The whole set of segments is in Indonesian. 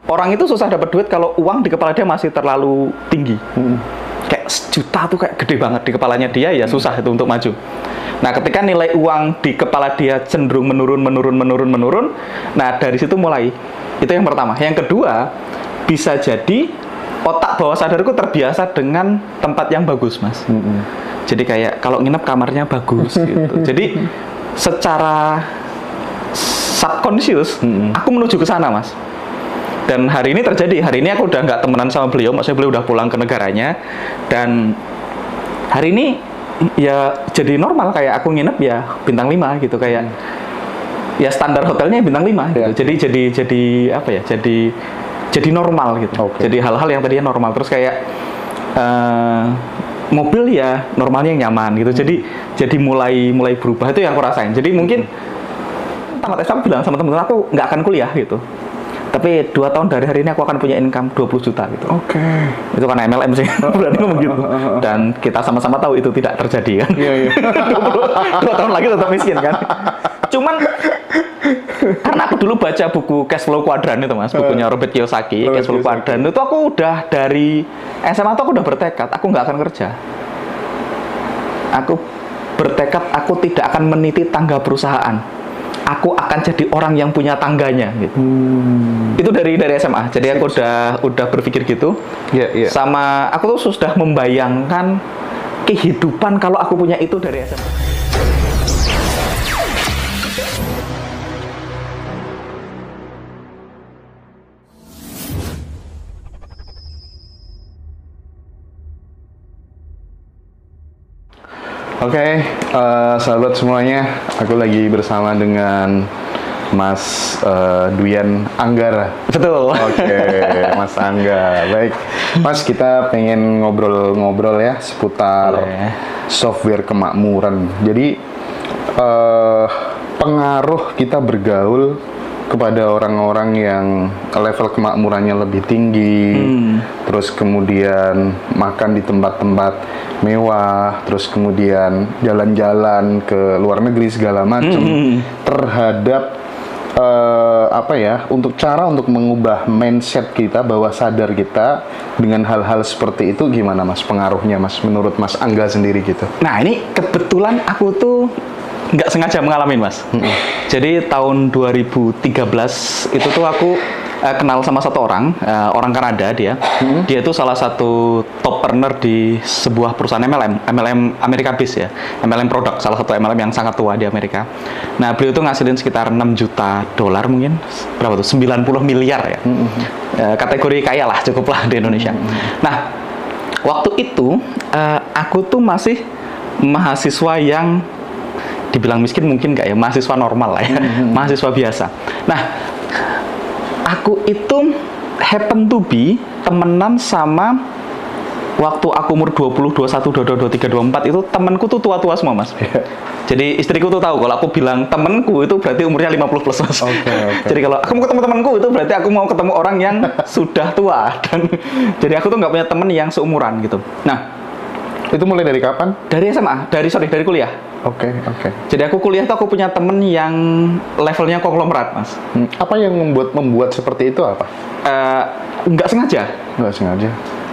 orang itu susah dapat duit kalau uang di kepala dia masih terlalu tinggi. Kayak sejuta tuh kayak gede banget di kepalanya dia, ya susah itu untuk maju. Nah, ketika nilai uang di kepala dia cenderung menurun, nah dari situ mulai. Itu yang pertama. Yang kedua, bisa jadi otak bawah sadarku terbiasa dengan tempat yang bagus, Mas. Jadi kayak kalau nginep kamarnya bagus gitu. Jadi secara subconscious, aku menuju ke sana, Mas. Dan hari ini terjadi. Hari ini aku udah nggak temenan sama beliau, maksudnya beliau udah pulang ke negaranya. Dan hari ini ya jadi normal, kayak aku nginep ya bintang 5 gitu, kayak ya standar hotelnya bintang 5 gitu. Jadi apa ya? Jadi normal gitu. Jadi hal-hal yang tadinya normal, terus kayak mobil ya normalnya yang nyaman gitu. Jadi mulai berubah, itu yang aku rasain. Jadi mungkin tamat SMA bilang sama teman-teman aku nggak akan kuliah gitu. Tapi 2 tahun dari hari ini aku akan punya income 20 juta gitu. Itu kan MLM sih, berarti ngomong gitu. Dan kita sama-sama tahu itu tidak terjadi kan. 2 tahun lagi tetap miskin kan. Cuman karena aku dulu baca buku Cash Flow Quadrant itu, Mas, bukunya Robert Kiyosaki, Cash Flow Quadrant itu, aku udah dari SMA tuh aku udah bertekad aku nggak akan kerja. Aku bertekad aku tidak akan meniti tangga perusahaan. Aku akan jadi orang yang punya tangganya gitu. Itu dari SMA. Jadi aku udah berpikir gitu. Sama aku tuh sudah membayangkan kehidupan kalau aku punya itu dari SMA. Oke, sahabat semuanya, aku lagi bersama dengan Mas Duyan Anggara. Betul. Oke, Mas Angga. Baik, Mas, kita pengen ngobrol-ngobrol ya seputar software kemakmuran. Jadi pengaruh kita bergaul kepada orang-orang yang level kemakmurannya lebih tinggi, terus kemudian makan di tempat-tempat mewah, terus kemudian jalan-jalan ke luar negeri segala macam, terhadap untuk mengubah mindset kita, bawah sadar kita dengan hal-hal seperti itu, gimana Mas pengaruhnya, Mas, menurut Mas Angga sendiri gitu? Nah, ini kebetulan aku tuh nggak sengaja mengalami, Mas. Jadi tahun 2013 itu tuh aku kenal sama satu orang Kanada. Dia tuh salah satu top earner di sebuah perusahaan MLM Amerika Biz ya, MLM produk, salah satu MLM yang sangat tua di Amerika. Nah, beliau tuh ngasilin sekitar 6 juta dolar mungkin, berapa tuh, 90 miliar ya. Kategori kaya lah, cukup lah di Indonesia. Nah, waktu itu aku tuh masih mahasiswa yang dibilang miskin mungkin nggak ya, mahasiswa normal lah ya, mahasiswa biasa. Nah, aku itu happen to be temenan sama, waktu aku umur 20, 21, 22, 23, 24 itu temenku tuh tua-tua semua, Mas. Jadi istriku tuh tahu kalau aku bilang temenku itu berarti umurnya 50 plus, Mas. Jadi kalau aku mau ketemu temenku itu berarti aku mau ketemu orang yang sudah tua. Dan jadi aku tuh nggak punya temen yang seumuran gitu. Nah, itu mulai dari kapan? Dari SMA, dari kuliah. Oke. Jadi aku kuliah tuh aku punya temen yang levelnya konglomerat, Mas. Apa yang membuat seperti itu apa? Nggak sengaja.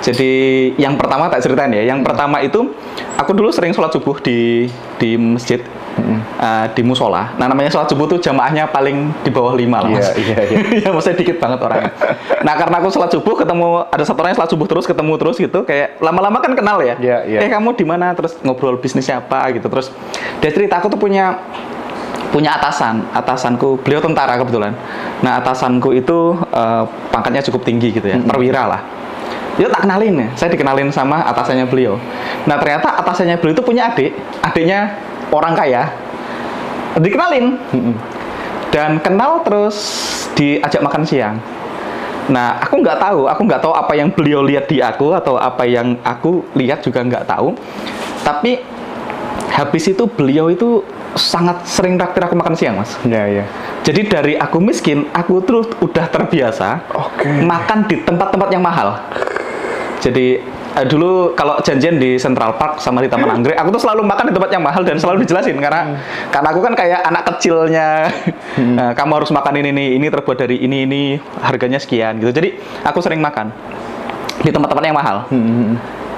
Jadi yang pertama tak ceritain ya. Yang pertama itu aku dulu sering sholat subuh di masjid, di musola. Nah, namanya sholat subuh tuh jamaahnya paling di bawah 5 lah, Mas. Ya, maksudnya dikit banget orangnya. Nah, karena aku sholat subuh ketemu ada satu orang yang sholat subuh ketemu terus gitu, kayak lama-lama kan kenal ya. Kamu di mana? Terus ngobrol bisnisnya apa gitu. Terus dia cerita aku tuh punya atasanku, beliau tentara kebetulan. Nah, atasanku itu pangkatnya cukup tinggi gitu ya, perwira lah. Dia tak kenalin ya, saya dikenalin sama atasannya beliau. Nah, ternyata atasannya beliau itu punya adiknya orang kaya. Dikenalin dan kenal, terus diajak makan siang. Nah, aku nggak tahu apa yang beliau lihat di aku atau apa yang aku lihat juga nggak tahu. Tapi habis itu beliau itu sangat sering traktir aku makan siang, Mas. Jadi dari aku miskin, aku terus udah terbiasa makan di tempat-tempat yang mahal. Jadi dulu kalau janjian di Central Park sama di Taman Anggrek, aku tuh selalu makan di tempat yang mahal dan selalu dijelasin karena aku kan kayak anak kecilnya. Kamu harus makan ini terbuat dari ini harganya sekian gitu. Jadi aku sering makan di tempat-tempat yang mahal.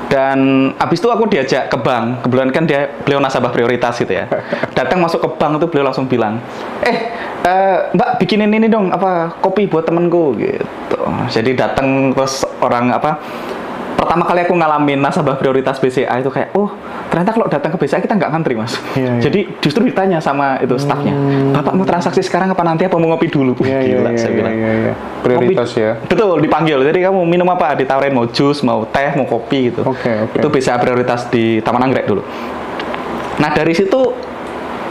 Dan abis itu aku diajak ke bank. Kebetulan kan beliau nasabah prioritas gitu ya. Datang masuk ke bank itu beliau langsung bilang, Mbak bikinin ini dong kopi buat temenku gitu. Jadi datang terus orang pertama kali aku ngalamin nasabah prioritas BCA itu kayak, oh ternyata kalau datang ke BCA kita nggak ngantri mas. Jadi justru ditanya sama itu stafnya, Bapak mau transaksi sekarang apa nanti apa mau ngopi dulu? Gila, saya bilang. Prioritas kopi, ya. Betul, dipanggil. Jadi kamu minum apa? Ditawarin mau jus, mau teh, mau kopi gitu. Itu BCA prioritas di Taman Anggrek dulu. Nah dari situ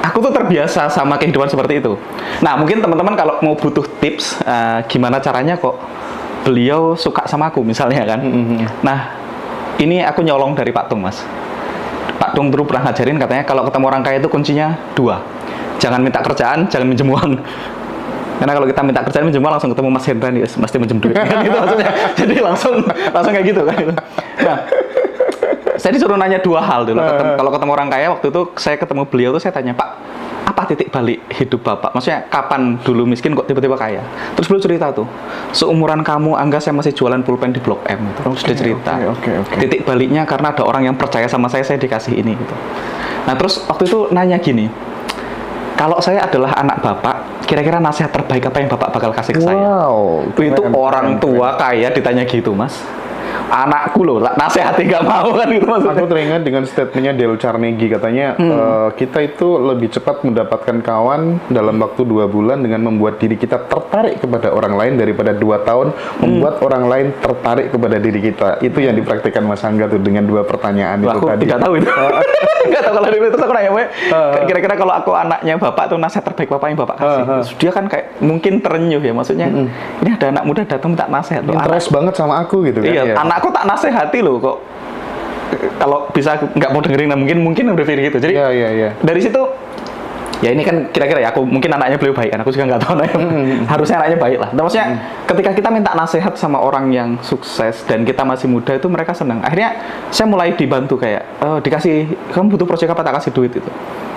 aku tuh terbiasa sama kehidupan seperti itu. Nah mungkin teman-teman kalau mau butuh tips gimana caranya kok beliau suka sama aku misalnya kan. Nah, ini aku nyolong dari Pak Tung, Mas. Pak Tung dulu pernah ngajarin katanya kalau ketemu orang kaya itu kuncinya 2. Jangan minta kerjaan, jangan minjem uang. Karena kalau kita minta kerjaan minjem uang langsung ketemu Mas Hendra nih, mesti minjem duit. Kan gitu maksudnya. Jadi langsung kayak gitu kan. Nah, saya disuruh nanya 2 hal dulu. Kalau ketemu orang kaya waktu itu saya ketemu beliau tuh saya tanya, Pak, apa titik balik hidup Bapak? Maksudnya kapan dulu miskin kok tiba-tiba kaya? Terus beliau cerita tuh, seumuran kamu Angga saya masih jualan pulpen di Blok M gitu. Terus dia cerita. Titik baliknya karena ada orang yang percaya sama saya dikasih ini gitu. Nah terus waktu itu nanya gini, kalau saya adalah anak Bapak, kira-kira nasihat terbaik apa yang Bapak bakal kasih ke saya? Itu orang tua kaya ditanya gitu mas. Anakku loh, nasihati gak mau kan gitu maksudnya. Aku teringat dengan statementnya Dale Carnegie katanya kita itu lebih cepat mendapatkan kawan dalam waktu 2 bulan dengan membuat diri kita tertarik kepada orang lain daripada 2 tahun membuat orang lain tertarik kepada diri kita. Itu yang dipraktikkan Mas Angga tuh dengan 2 pertanyaan itu aku tadi. Aku tidak tahu itu. Nggak tahu kalau itu aku nanya, kira-kira kalau aku anaknya Bapak tuh nasihat terbaik Bapak yang Bapak kasih. Dia kan kayak mungkin terenyuh ya, maksudnya ini ada anak muda datang minta nasihat. Interest banget sama aku gitu kan. Iya, anakku tak nasihati loh kok. Kalau bisa nggak mau dengerin, mungkin berpikir gitu. Jadi dari situ ya ini kan kira-kira ya aku mungkin anaknya beliau baik kan, aku juga nggak tahu anaknya. Harusnya anaknya baik lah. Nah, maksudnya ketika kita minta nasihat sama orang yang sukses dan kita masih muda itu mereka senang. Akhirnya saya mulai dibantu kayak dikasih, kamu butuh proyek apa, tak kasih duit itu.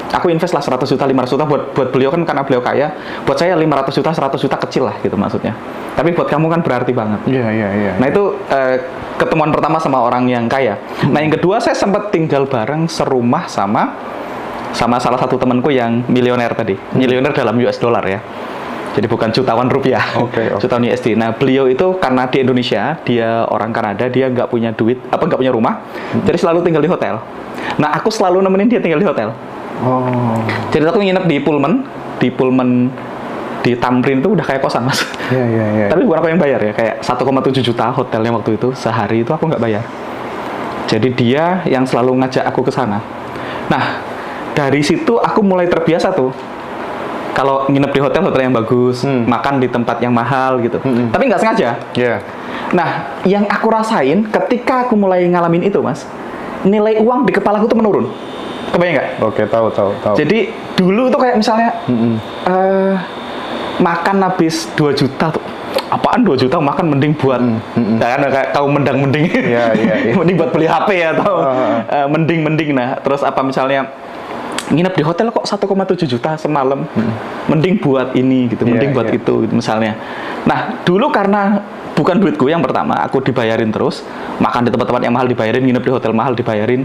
Aku invest lah 100 juta, 500 juta buat beliau kan karena beliau kaya. Buat saya 500 juta, 100 juta kecil lah gitu maksudnya. Tapi buat kamu kan berarti banget. Nah itu ketemuan pertama sama orang yang kaya. Nah yang kedua saya sempat tinggal bareng serumah sama salah satu temanku yang milioner tadi. Milioner dalam US dollar ya. Jadi bukan jutawan rupiah, jutawan USD. Nah beliau itu karena di Indonesia, dia orang Kanada, dia nggak punya duit, nggak punya rumah, jadi selalu tinggal di hotel. Nah aku selalu nemenin dia tinggal di hotel. Jadi aku nginep di Pullman di Tamrin itu udah kayak kosan mas. Tapi bukan aku yang bayar ya, kayak 1,7 juta hotelnya waktu itu, sehari itu aku nggak bayar. Jadi dia yang selalu ngajak aku ke sana. Nah dari situ aku mulai terbiasa tuh. Kalau nginep di hotel yang bagus, makan di tempat yang mahal gitu. Tapi nggak sengaja. Nah, yang aku rasain ketika aku mulai ngalamin itu, mas, nilai uang di kepalaku tuh menurun. Kebayang nggak? Tahu. Jadi dulu tuh kayak misalnya makan habis 2 juta tuh. Apaan 2 juta makan mending buat kan kayak tahu mending. Mending buat beli HP atau mending. Nah, terus apa misalnya nginep di hotel kok 1,7 juta semalam, mending buat ini gitu, mending buat itu gitu, misalnya. Nah dulu karena bukan duitku yang pertama, aku dibayarin terus, makan di tempat-tempat yang mahal dibayarin, nginep di hotel mahal dibayarin,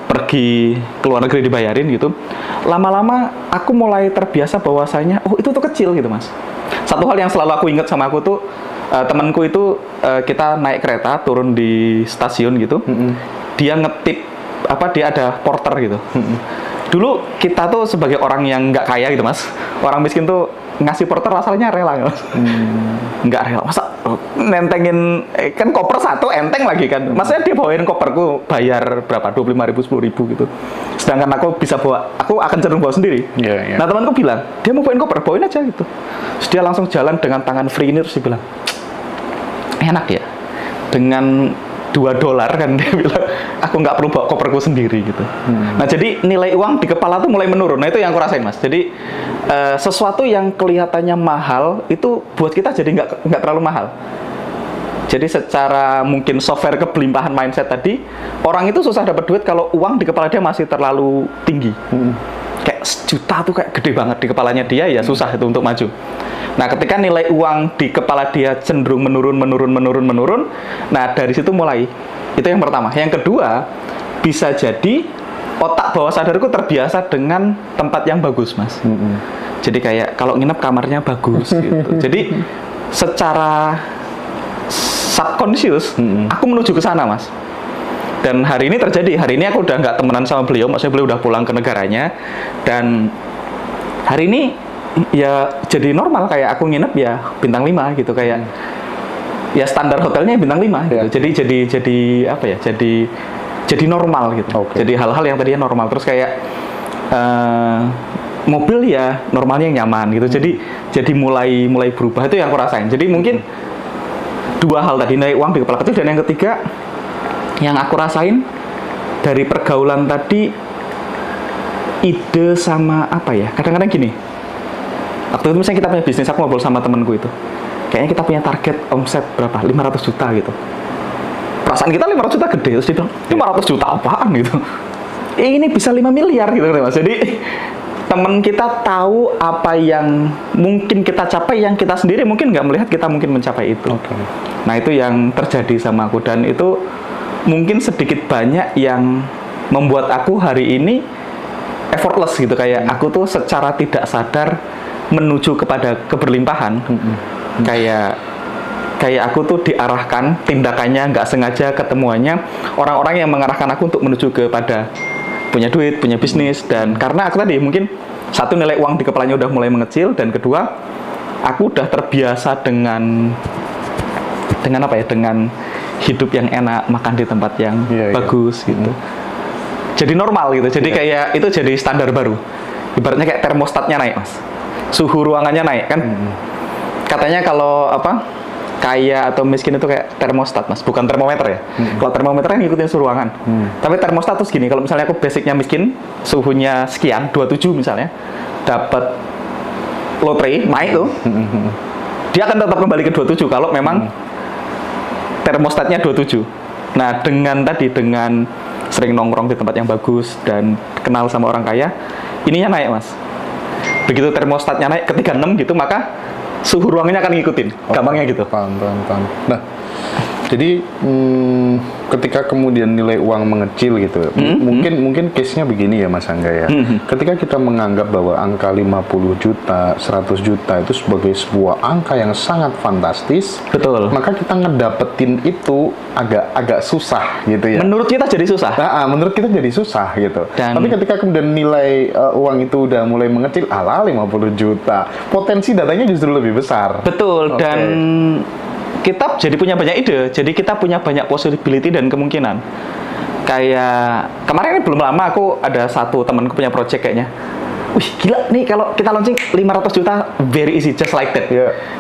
pergi ke luar negeri dibayarin gitu. Lama-lama aku mulai terbiasa bahwasanya itu tuh kecil gitu mas. Satu hal yang selalu aku ingat sama aku tuh temanku itu kita naik kereta turun di stasiun gitu, dia ngetip dia ada porter gitu. Dulu kita tuh sebagai orang yang nggak kaya gitu mas, orang miskin tuh ngasih porter asalnya rela mas. Nggak rela, masa nentengin kan koper 1 enteng lagi kan, maksudnya dia bawain koperku bayar berapa, 25.000, 10.000 gitu, sedangkan aku bisa bawa, aku akan cenderung bawa sendiri. Nah temanku bilang dia mau bawain koper, bawain aja gitu. Terus dia langsung jalan dengan tangan free ini, terus dia bilang enak ya dengan $2 kan, dia bilang aku nggak perlu bawa koperku sendiri gitu. Nah jadi nilai uang di kepala tuh mulai menurun. Nah itu yang aku rasain mas. Jadi sesuatu yang kelihatannya mahal itu buat kita jadi nggak terlalu mahal. Jadi secara mungkin software kebelimpahan mindset tadi, orang itu susah dapat duit kalau uang di kepala dia masih terlalu tinggi. Kayak sejuta tuh kayak gede banget di kepalanya dia, ya susah itu untuk maju. Nah, ketika nilai uang di kepala dia cenderung menurun, nah dari situ mulai. Itu yang pertama. Yang kedua, bisa jadi otak bawah sadarku terbiasa dengan tempat yang bagus, Mas. Jadi kayak kalau nginep kamarnya bagus gitu. Jadi secara subconscious, aku menuju ke sana, Mas. Dan hari ini terjadi. Hari ini aku udah nggak temenan sama beliau, maksudnya beliau udah pulang ke negaranya. Dan hari ini ya jadi normal, kayak aku nginep ya bintang 5 gitu, kayak ya standar hotelnya bintang 5 gitu. Jadi apa ya? Jadi normal gitu. Jadi hal-hal yang tadinya normal, terus kayak mobil ya normalnya yang nyaman gitu. Jadi mulai berubah, itu yang aku rasain. Jadi mungkin dua hal tadi, naik uang di kepala kecil, dan yang ketiga yang aku rasain dari pergaulan tadi, ide sama apa ya, kadang-kadang gini, waktu itu misalnya kita punya bisnis, aku ngobrol sama temenku itu, kayaknya kita punya target omset berapa, 500 juta gitu, perasaan kita 500 juta gede, terus dia bilang 500 juta apaan gitu, ini bisa 5 miliar gitu, Mas. Jadi teman kita tahu apa yang mungkin kita capai, yang kita sendiri mungkin nggak melihat kita mungkin mencapai itu. Nah, itu yang terjadi sama aku, dan itu mungkin sedikit banyak yang membuat aku hari ini effortless gitu, kayak aku tuh secara tidak sadar menuju kepada keberlimpahan. Kayak aku tuh diarahkan, tindakannya nggak sengaja, ketemuannya orang-orang yang mengarahkan aku untuk menuju kepada punya duit, punya bisnis. Dan karena aku tadi mungkin satu, nilai uang di kepalanya udah mulai mengecil, dan kedua, aku udah terbiasa dengan apa ya, dengan hidup yang enak, makan di tempat yang bagus gitu. Jadi normal gitu. Jadi kayak itu jadi standar baru. Ibaratnya kayak termostatnya naik, Mas. Suhu ruangannya naik kan. Katanya kalau apa, kaya atau miskin itu kayak termostat, Mas, bukan termometer ya. Kalau termometer kan ngikutin suhu ruangan. Tapi termostat tuh gini, kalau misalnya aku basicnya miskin, suhunya sekian, 27 misalnya, dapat lotre, naik tuh, dia akan tetap kembali ke 27 kalau memang termostatnya 27. Nah, dengan sering nongkrong di tempat yang bagus dan kenal sama orang kaya, ininya naik, Mas. Begitu termostatnya naik ke 36 gitu, maka suhu ruangannya akan ngikutin, gampangnya gitu. Paham. Nah, jadi ketika kemudian nilai uang mengecil gitu, mungkin case-nya begini ya, Mas Angga ya. Ketika kita menganggap bahwa angka 50 juta, 100 juta itu sebagai sebuah angka yang sangat fantastis, betul, maka kita ngedapetin itu agak susah gitu ya. Menurut kita jadi susah. Nah, menurut kita jadi susah gitu. Tapi ketika kemudian nilai uang itu udah mulai mengecil, 50 juta, potensi datanya justru lebih besar. Betul, dan kita jadi punya banyak ide, jadi kita punya banyak possibility dan kemungkinan. Kayak kemarin ini belum lama, aku ada satu temanku punya project kayaknya, wih gila nih kalau kita launching 500 juta, very easy, just like that.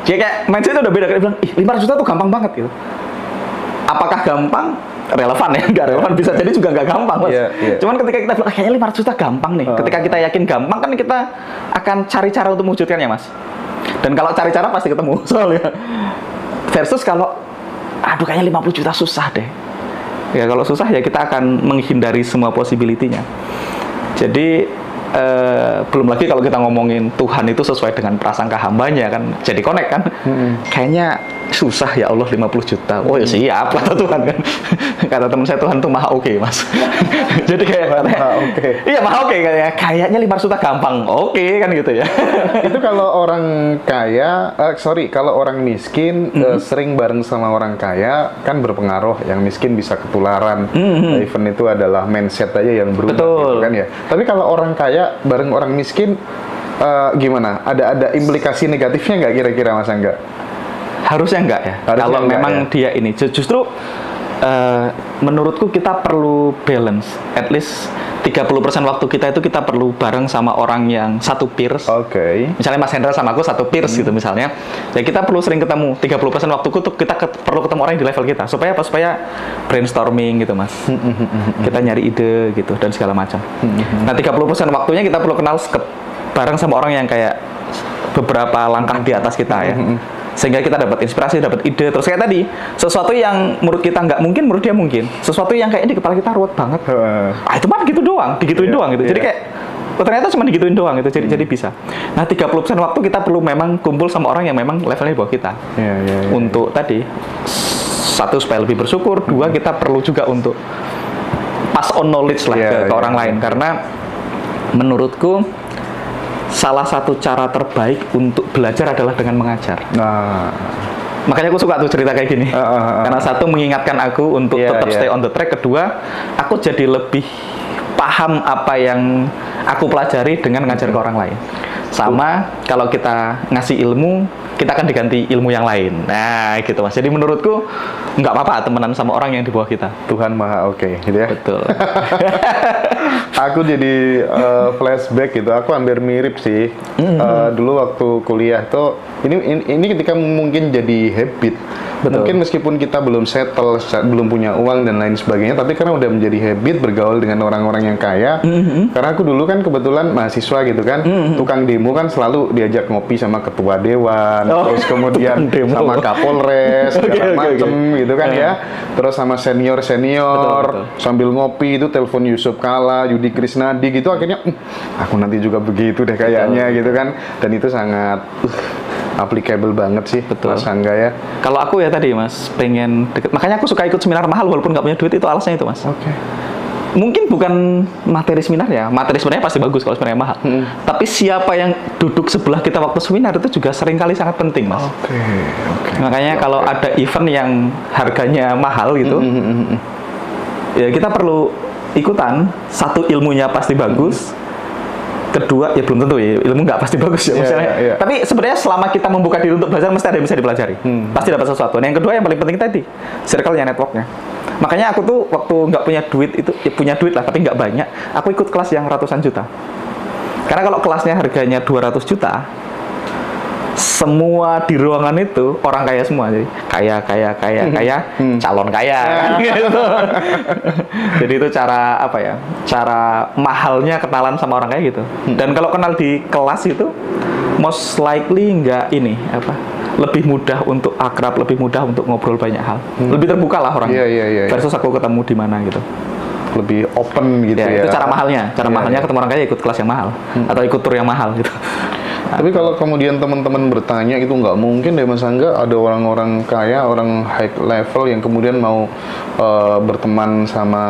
Jadi kayak mindset itu udah beda, kayak bilang, 500 juta tuh gampang banget gitu. Apakah gampang? Relevan ya, nggak relevan, bisa jadi juga nggak gampang, Mas. Cuman ketika kita bilang, kayaknya 500 juta gampang nih, ketika kita yakin gampang, kan kita akan cari cara untuk mewujudkannya, Mas. Dan kalau cari cara pasti ketemu soalnya. Versus kalau, aduh kayaknya 50 juta susah deh. Ya kalau susah ya kita akan menghindari semua possibility-nya. Jadi belum lagi kalau kita ngomongin Tuhan itu sesuai dengan prasangka hambanya kan, jadi connect kan. Kayaknya susah ya Allah 50 juta. Oh ya siap, kata Tuhan kan. Kata teman saya, Tuhan tuh maha oke, Mas. Jadi kayak iya maha oke, kayaknya 500 juta gampang. Oke kan gitu ya. Itu kalau orang kaya, kalau orang miskin sering bareng sama orang kaya kan berpengaruh. Yang miskin bisa ketularan. Even itu adalah mindset aja yang berubah gitu kan ya. Tapi kalau orang kaya bareng orang miskin, gimana? Ada implikasi negatifnya nggak kira-kira, Mas Angga? Harusnya enggak ya. Kalau memang dia ini justru menurutku kita perlu balance. At least 30% waktu kita itu kita perlu bareng sama orang yang satu peers. Misalnya Mas Hendra sama aku satu peers gitu misalnya. Ya kita perlu sering ketemu. 30% waktuku tuh kita perlu ketemu orang yang di level kita. Supaya apa? Supaya brainstorming gitu, Mas. Kita nyari ide gitu dan segala macam. Nah, 30% waktunya kita perlu kenal bareng sama orang yang kayak beberapa langkah di atas kita ya. Sehingga kita dapat inspirasi, dapat ide. Terus kayak tadi, sesuatu yang menurut kita nggak mungkin, menurut dia mungkin. Sesuatu yang kayak di kepala kita ruwet banget. Itu mah gitu doang, digituin doang gitu. Jadi kayak ternyata cuma digituin doang gitu. Jadi bisa. Nah, 30% waktu kita perlu memang kumpul sama orang yang memang levelnya di bawah kita. Untuk tadi, satu supaya lebih bersyukur, dua kita perlu juga untuk pass on knowledge lah ke orang lain. Karena menurutku salah satu cara terbaik untuk belajar adalah dengan mengajar. Makanya aku suka tuh cerita kayak gini. Karena satu mengingatkan aku untuk tetap stay on the track. Kedua, aku jadi lebih paham apa yang aku pelajari dengan ngajar ke orang lain. Sama kalau kita ngasih ilmu, kita akan diganti ilmu yang lain. Nah, gitu Mas. Jadi menurutku nggak apa-apa temenan sama orang yang di bawah kita. Tuhan Maha Oke, gitu ya. Betul. Aku jadi flashback gitu. Aku hampir mirip sih. Dulu waktu kuliah tuh ini ketika mungkin jadi habit. Betul. Mungkin meskipun kita belum settle, belum punya uang dan lain sebagainya, tapi karena udah menjadi habit bergaul dengan orang-orang yang kaya. Karena aku dulu kan kebetulan mahasiswa gitu kan, tukang demo kan selalu diajak ngopi sama ketua dewan, terus kemudian sama kapolres, segala macem gitu kan ya. Terus sama senior-senior, sambil ngopi itu telepon Yusuf Kala, Yudi Krisnadi gitu. Akhirnya aku nanti juga begitu deh kayaknya gitu kan. Dan itu sangat applicable banget sih, Mas Angga ya. Kalau aku ya tadi Mas, pengen deket. Makanya aku suka ikut seminar mahal walaupun nggak punya duit, itu alasannya itu Mas. Mungkin bukan materi seminar ya, materi sebenarnya pasti bagus kalau sebenarnya mahal. Tapi siapa yang duduk sebelah kita waktu seminar itu juga seringkali sangat penting Mas. Makanya kalau ada event yang harganya mahal gitu, ya kita perlu ikutan. Satu, ilmunya pasti bagus. Kedua, ya belum tentu ya, ilmu nggak pasti bagus ya misalnya. Tapi sebenarnya selama kita membuka diri untuk belajar, mesti ada yang bisa dipelajari. Pasti dapat sesuatu. Nah, yang kedua yang paling penting tadi, circle-nya, network-nya. Makanya aku tuh waktu nggak punya duit itu, ya punya duit lah, tapi nggak banyak. Aku ikut kelas yang ratusan juta. Karena kalau kelasnya harganya 200 juta, semua di ruangan itu orang kaya semua, jadi kaya, calon kaya, kan, gitu. Jadi itu cara apa ya? Cara mahalnya kenalan sama orang kaya gitu. Dan kalau kenal di kelas itu, most likely nggak ini apa? Lebih mudah untuk akrab, lebih mudah untuk ngobrol banyak hal, lebih terbuka lah orang. Versus aku ketemu di mana gitu. Lebih open gitu ya. Itu cara mahalnya. Cara mahalnya ketemu orang kaya ikut kelas yang mahal atau ikut tur yang mahal gitu. Tapi kalau kemudian teman-teman bertanya, itu nggak mungkin deh Mas Angga ada orang-orang kaya, orang high level yang kemudian mau berteman sama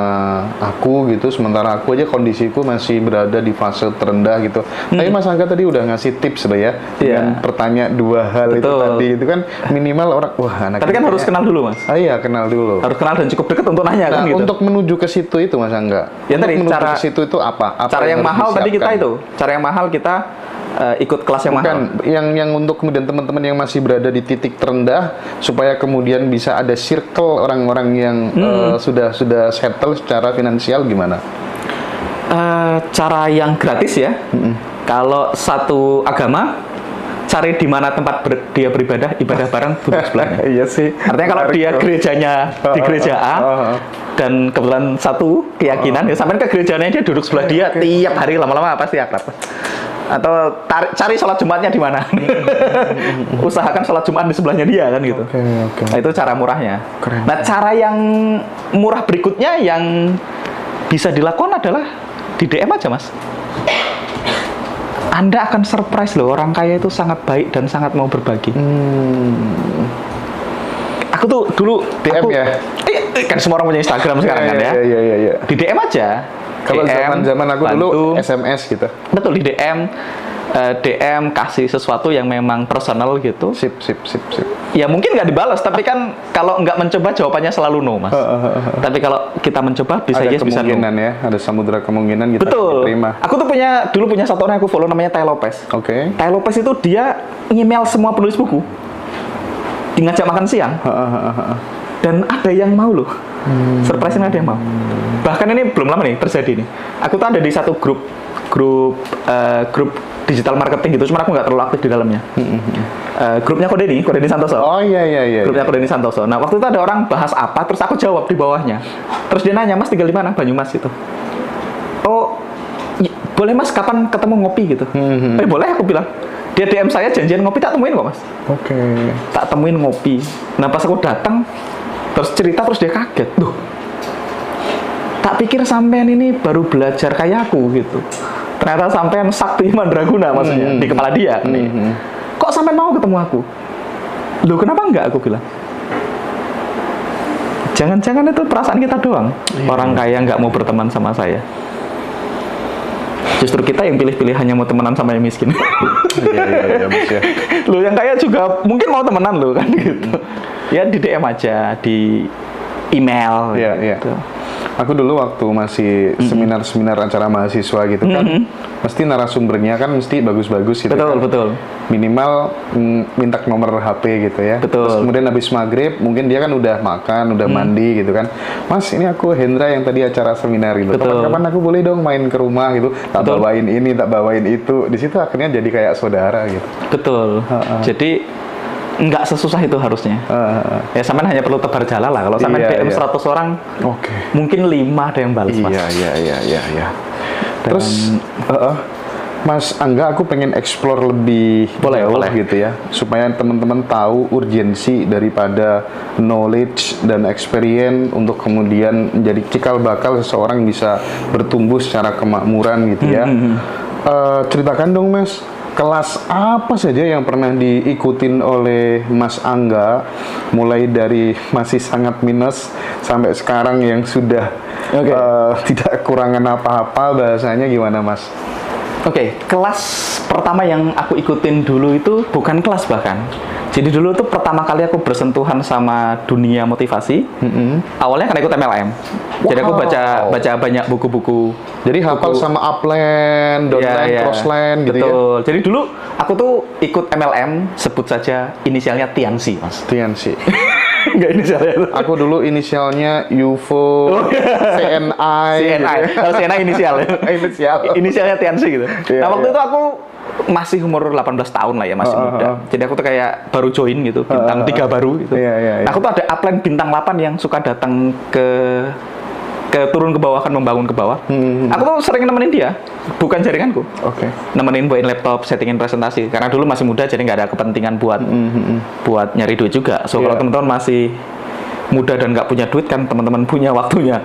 aku gitu, sementara aku aja kondisiku masih berada di fase terendah gitu. Tapi Mas Angga tadi udah ngasih tips lah ya, dengan bertanya dua hal itu tadi, itu kan minimal orang, wah anak. Tapi kan harus kenal dulu Mas. Iya, kenal dulu. Harus kenal dan cukup dekat untuk nanya kan gitu. Untuk menuju ke situ itu Mas Angga. Ya tadi cara ke situ itu apa cara yang mahal tadi kita itu. Cara yang mahal kita ikut kelas yang mahal. Yang untuk kemudian teman-teman yang masih berada di titik terendah, supaya kemudian bisa ada circle orang-orang yang sudah settle secara finansial, gimana? Cara yang gratis ya. Kalau satu agama, cari di mana tempat dia beribadah, ibadah bareng, duduk sebelahnya. Iya sih. Artinya kalau dia gerejanya di gereja A, dan kebetulan satu keyakinan, ya sampai ke gerejanya dia duduk sebelah dia tiap hari, lama-lama pasti akrab. Atau cari sholat Jumatnya di mana. Usahakan sholat Jumat di sebelahnya dia kan gitu. Nah, itu cara murahnya. Nah, cara yang murah berikutnya yang bisa dilakukan adalah di DM aja Mas. Anda akan surprise loh, orang kaya itu sangat baik dan sangat mau berbagi. Aku tuh dulu DM ya? Kan semua orang punya Instagram sekarang kan ya. Iya. Di DM aja. Kalau zaman aku bantu, dulu SMS gitu. Betul, di DM kasih sesuatu yang memang personal gitu. Sip. Ya mungkin nggak dibalas, tapi kan kalau nggak mencoba jawabannya selalu no Mas. Tapi kalau kita mencoba bisa ada yes bisa no. Ya, ada samudera kemungkinan kita terima. Aku tuh dulu punya satu orang yang aku follow namanya Tai Lopez. Tai Lopez itu dia email semua penulis buku, ngajak makan siang. Dan ada yang mau loh. Surprise-nya ada yang mau. Bahkan ini belum lama nih terjadi nih. Aku tuh ada di satu grup digital marketing gitu, cuma aku nggak terlalu aktif di dalamnya. Grupnya Kodeni Santoso. Oh iya. Grupnya Kodeni Santoso. Nah, waktu itu ada orang bahas apa, terus aku jawab di bawahnya. Terus dia nanya, Mas tinggal di mana? Banyumas gitu. Oh, boleh Mas kapan ketemu ngopi gitu? Boleh, aku bilang. Dia DM saya janjian ngopi, tak temuin kok Mas. Oke. Tak temuin ngopi. Nah pas aku datang terus cerita, terus dia kaget. Duh, tak pikir sampean ini baru belajar kayak aku gitu. Ternyata sampean sakti mandraguna maksudnya di kepala dia nih. Kok sampean mau ketemu aku? Loh kenapa enggak, aku bilang. Jangan-jangan itu perasaan kita doang. Orang kaya nggak mau berteman sama saya. Justru kita yang pilih-pilih hanya mau temenan sama yang miskin. Iya, Mas ya. Lo yang kaya juga mungkin mau temenan lo kan gitu. Ya di DM aja, di email gitu. Aku dulu waktu masih seminar-seminar acara mahasiswa gitu kan, mesti narasumbernya kan mesti bagus-bagus gitu. Betul, kan. betul. Minimal minta nomor HP gitu ya. Betul. Terus kemudian habis maghrib, mungkin dia kan udah makan, udah mandi gitu kan. Mas, ini aku Hendra yang tadi acara seminar gitu. Kapan-kapan aku boleh dong main ke rumah gitu. Tak bawain ini, tak bawain itu. Di situ akhirnya jadi kayak saudara gitu. Betul. Jadi nggak sesusah itu harusnya. Ya sampean hanya perlu tebar jala lah. Kalau sampean DM 100 orang, mungkin 5 ada yang balas. Iya. Terus Mas Angga, aku pengen explore lebih jauh gitu ya, supaya teman-teman tahu urgensi daripada knowledge dan experience untuk kemudian menjadi cikal bakal seseorang bisa bertumbuh secara kemakmuran gitu ya. Ceritakan dong Mas, kelas apa saja yang pernah diikutin oleh Mas Angga, mulai dari masih sangat minus sampai sekarang yang sudah tidak kekurangan apa-apa, bahasanya gimana Mas? Oke, kelas pertama yang aku ikutin dulu itu bukan kelas bahkan. Jadi dulu tuh pertama kali aku bersentuhan sama dunia motivasi. Awalnya karena ikut MLM. Jadi aku baca banyak buku-buku. Jadi hafal sama upline, downline, crossline gitu ya. Betul. Jadi dulu aku tuh ikut MLM, sebut saja inisialnya Tianxi, Mas. Tianxi. Enggak inisialnya. Aku dulu inisialnya UFO, CNI. CNI. Kalau CNI inisial ya. Inisialnya Tianxi gitu. Nah, waktu itu aku masih umur 18 tahun lah ya, masih muda. Jadi aku tuh kayak baru join gitu, bintang 3 baru gitu. Nah, aku tuh ada upline bintang 8 yang suka datang ke turun ke bawah, kan membangun ke bawah. Aku tuh sering nemenin dia, bukan jaringanku. Nemenin buatin laptop, settingin presentasi. Karena dulu masih muda, jadi nggak ada kepentingan buat nyari duit juga. So kalau teman-teman masih muda dan nggak punya duit, kan teman-teman punya waktunya.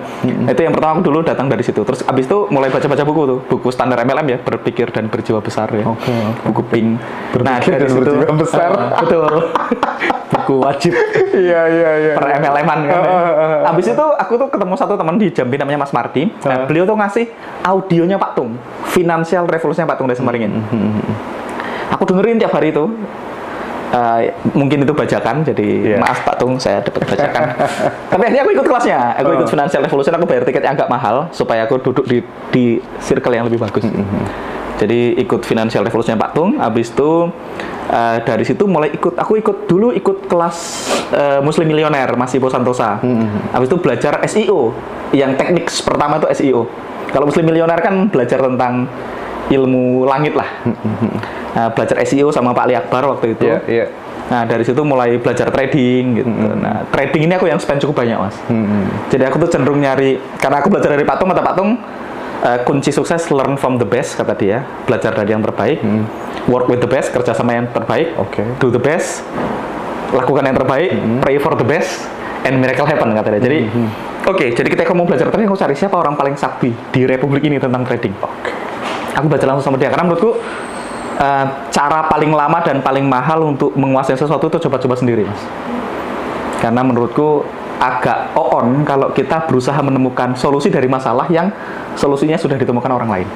Itu yang pertama aku dulu datang dari situ. Terus abis itu mulai baca-baca buku tuh, buku standar MLM ya, berpikir dan berjiwa besar ya. Buku Pink. Nah dari situ berjiwa besar. Betul. Buku wajib. Per MLM-an kan. Abis itu aku tuh ketemu satu teman di Jambi namanya Mas Mardi. Nah, beliau tuh ngasih audionya Pak Tung, Financial Revolution Pak Tung dari Semaringin. Aku dengerin tiap hari itu. Mungkin itu bajakan, jadi maaf Pak Tung, saya dapat bajakan. Tapi akhirnya aku ikut kelasnya, aku ikut Financial Revolution, aku bayar tiket yang agak mahal supaya aku duduk di circle yang lebih bagus. Jadi ikut Financial Revolution Pak Tung, habis itu dari situ mulai aku ikut kelas Muslim Milioner, masih Bo Santosa. Habis itu belajar SEO, yang teknik pertama itu SEO. Kalau Muslim Milioner kan belajar tentang ilmu langit lah. Belajar SEO sama Pak Ali Akbar waktu itu. Nah dari situ mulai belajar trading gitu. Nah trading ini aku yang spend cukup banyak Mas. Jadi aku tuh cenderung nyari, karena aku belajar dari Pak Tung, kata Pak Tung, kunci sukses learn from the best, kata dia. Belajar dari yang terbaik, work with the best, kerja sama yang terbaik, do the best, lakukan yang terbaik, pray for the best, and miracle happen, kata dia. Jadi jadi ketika kamu belajar trading, aku cari siapa orang paling sakti di Republik ini tentang trading. Aku baca langsung sama dia, karena menurutku cara paling lama dan paling mahal untuk menguasai sesuatu itu coba-coba sendiri, Mas. Karena menurutku agak on kalau kita berusaha menemukan solusi dari masalah yang solusinya sudah ditemukan orang lain.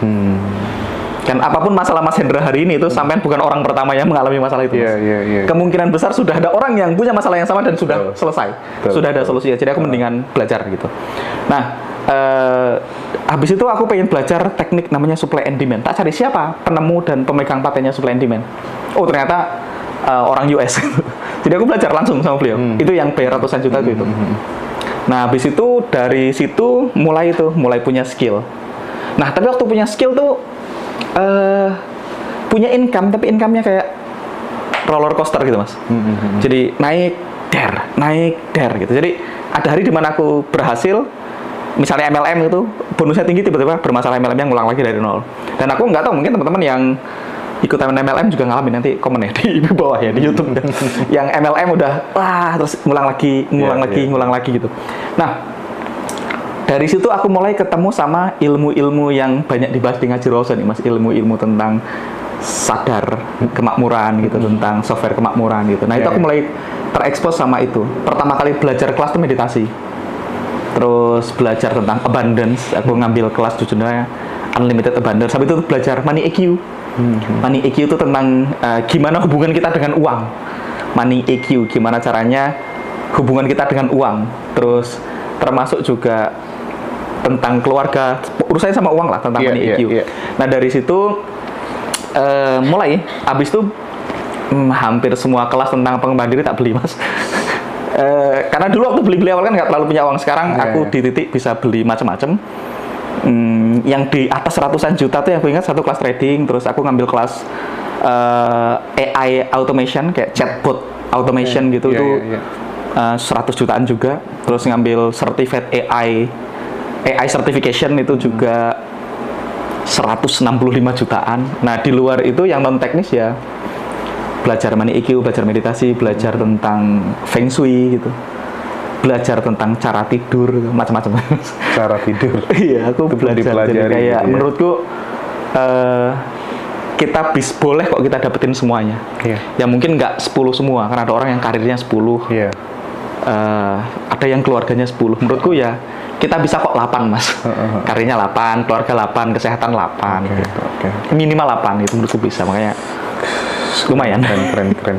Kan apapun masalah Mas Hendra hari ini itu sampean bukan orang pertama yang mengalami masalah itu, Mas. Kemungkinan besar sudah ada orang yang punya masalah yang sama dan sudah selesai. Sudah ada solusinya. Jadi aku mendingan belajar gitu. Nah, habis itu aku pengen belajar teknik namanya supply and demand. Tak cari siapa penemu dan pemegang patennya supply and demand. Oh ternyata orang US. Jadi aku belajar langsung sama beliau. Itu yang bayar ratusan juta itu. Nah habis itu dari situ mulai punya skill. Nah tapi waktu punya skill tuh punya income, tapi income-nya kayak roller coaster gitu, Mas. Jadi naik der gitu. Jadi ada hari dimana aku berhasil, misalnya MLM itu bonusnya tinggi, tiba-tiba bermasalah MLM yang ngulang lagi dari nol. Dan aku nggak tahu, mungkin teman-teman yang ikutan MLM juga ngalamin, nanti komen ya di bawah ya di YouTube. Yang MLM udah wah terus ngulang lagi gitu. Nah, dari situ aku mulai ketemu sama ilmu-ilmu yang banyak dibahas di Ngaji Rosa nih Mas, ilmu-ilmu tentang sadar kemakmuran gitu, tentang software kemakmuran gitu. Nah, itu aku mulai terekspos sama itu. Pertama kali belajar kelas itu meditasi. Terus belajar tentang abundance, aku ngambil kelas judulnya Unlimited Abundance. Habis itu belajar Money EQ. Money EQ itu tentang gimana hubungan kita dengan uang. Money EQ, gimana caranya hubungan kita dengan uang. Terus termasuk juga tentang keluarga, urusannya sama uang lah, tentang money EQ. Nah, dari situ mulai, habis itu hampir semua kelas tentang pengembangan diri tak beli, Mas. Karena dulu waktu beli awal kan nggak terlalu punya uang. Sekarang aku di titik bisa beli macam-macam. Yang di atas ratusan juta tuh yang aku ingat satu kelas trading, terus aku ngambil kelas AI automation kayak chatbot automation gitu, itu 100 jutaan juga. Terus ngambil certificate AI certification itu juga 165 jutaan. Nah, di luar itu yang non teknis ya belajar money EQ, belajar meditasi, belajar tentang feng shui gitu, belajar tentang cara tidur, macam-macam. Cara tidur. Iya, aku belajar. Jadi kayak menurutku kita boleh kok kita dapetin semuanya. Ya mungkin nggak 10 semua, karena ada orang yang karirnya 10. Ada yang keluarganya 10. Menurutku ya kita bisa kok 8, Mas. Karirnya 8, keluarga 8, kesehatan 8 gitu. Minimal 8 itu menurutku bisa, makanya lumayan. Keren.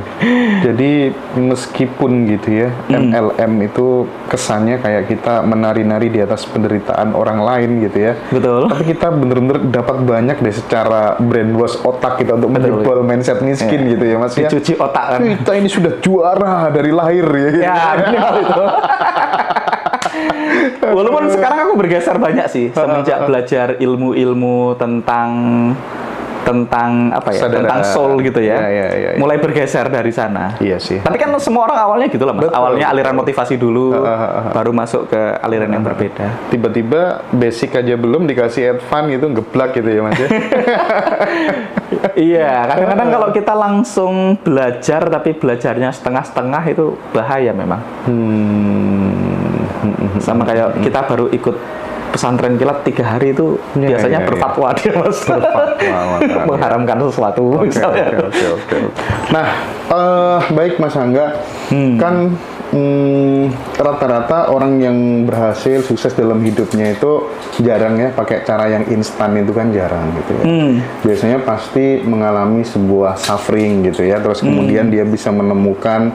Jadi meskipun gitu ya, MLM itu kesannya kayak kita menari-nari di atas penderitaan orang lain gitu ya. Betul. Tapi kita bener-bener dapat banyak deh secara brainwash otak kita untuk menjebol mindset miskin gitu ya, Mas ya. Dicuci otak kan. Kita ini sudah juara dari lahir ya. Gitu. Ya, minimal itu. Walaupun sekarang aku bergeser banyak sih semenjak belajar ilmu-ilmu tentang apa ya, tentang soul gitu ya. Mulai bergeser dari sana. Iya sih. Tapi kan semua orang awalnya gitu lah, Mas. Awalnya aliran motivasi dulu, baru masuk ke aliran yang berbeda. Tiba-tiba basic aja belum dikasih advance gitu, ngeblak gitu ya, Mas ya. Iya, kadang-kadang kalau kita langsung belajar tapi belajarnya setengah-setengah itu bahaya memang. Sama kayak kita baru ikut pesantren kilat 3 hari itu biasanya berfatwa dia, Mas. Mengharamkan sesuatu misalnya. Oke. Nah, baik Mas Angga, kan rata-rata orang yang berhasil sukses dalam hidupnya itu jarang ya pakai cara yang instan, itu kan jarang gitu ya. Biasanya pasti mengalami sebuah suffering gitu ya, terus kemudian dia bisa menemukan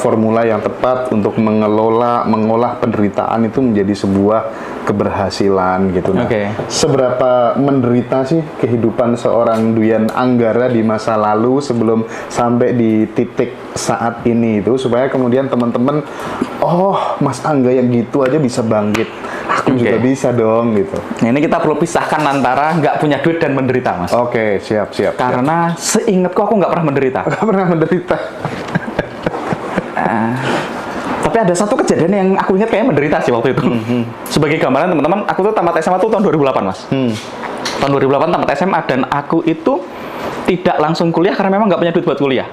formula yang tepat untuk mengolah penderitaan itu menjadi sebuah keberhasilan gitu. Nah, seberapa menderita sih kehidupan seorang Duyan Anggara di masa lalu sebelum sampai di titik saat ini itu, supaya kemudian teman-teman, oh Mas Angga yang gitu aja bisa bangkit, aku juga bisa dong gitu. Nah, ini kita perlu pisahkan antara nggak punya duit dan menderita, Mas. Oke, siap. Karena seingatku aku nggak pernah menderita. Nggak pernah menderita. Tapi ada satu kejadian yang aku ingat kayak menderita sih waktu itu. Sebagai gambaran teman-teman, aku tuh tamat SMA tuh tahun 2008, Mas. Tahun 2008 tamat SMA, dan aku itu tidak langsung kuliah karena memang nggak punya duit buat kuliah.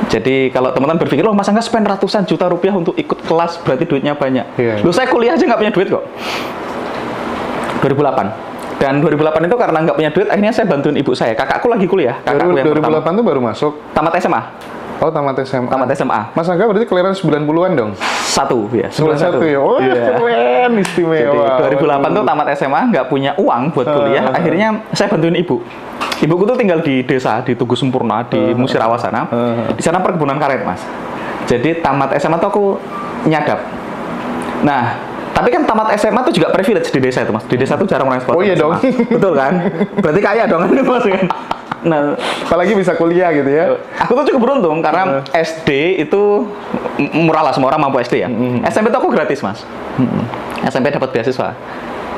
Jadi kalau teman-teman berpikir, loh Mas Angga spend ratusan juta rupiah untuk ikut kelas, berarti duitnya banyak. Loh, saya kuliah aja nggak punya duit kok. 2008. Dan 2008 itu karena nggak punya duit, akhirnya saya bantuin ibu saya. Kakakku lagi kuliah. Kakakku yang 2008 itu baru masuk? Tamat SMA. Oh, tamat SMA. Tamat SMA. Mas Angga berarti kelahiran 90-an dong? 1 ya. 91 ya. Oh, keren, istimewa. Jadi 2008 tuh tamat SMA, nggak punya uang buat kuliah. Akhirnya saya bantuin ibu. Ibuku tuh tinggal di desa, di Tugu Sempurna, di Musirawas sana. Di sana perkebunan karet, Mas. Jadi tamat SMA tuh aku nyadap. Nah, tapi kan tamat SMA tuh juga privilege di desa itu, Mas. Di desa tuh jarang orang sekolah. Oh iya dong. Betul kan? Berarti kaya dong, Mas. Nah, apalagi bisa kuliah gitu ya. Aku tuh cukup beruntung karena SD itu murah lah, semua orang mampu SD ya. SMP tuh aku gratis, Mas. SMP dapat beasiswa.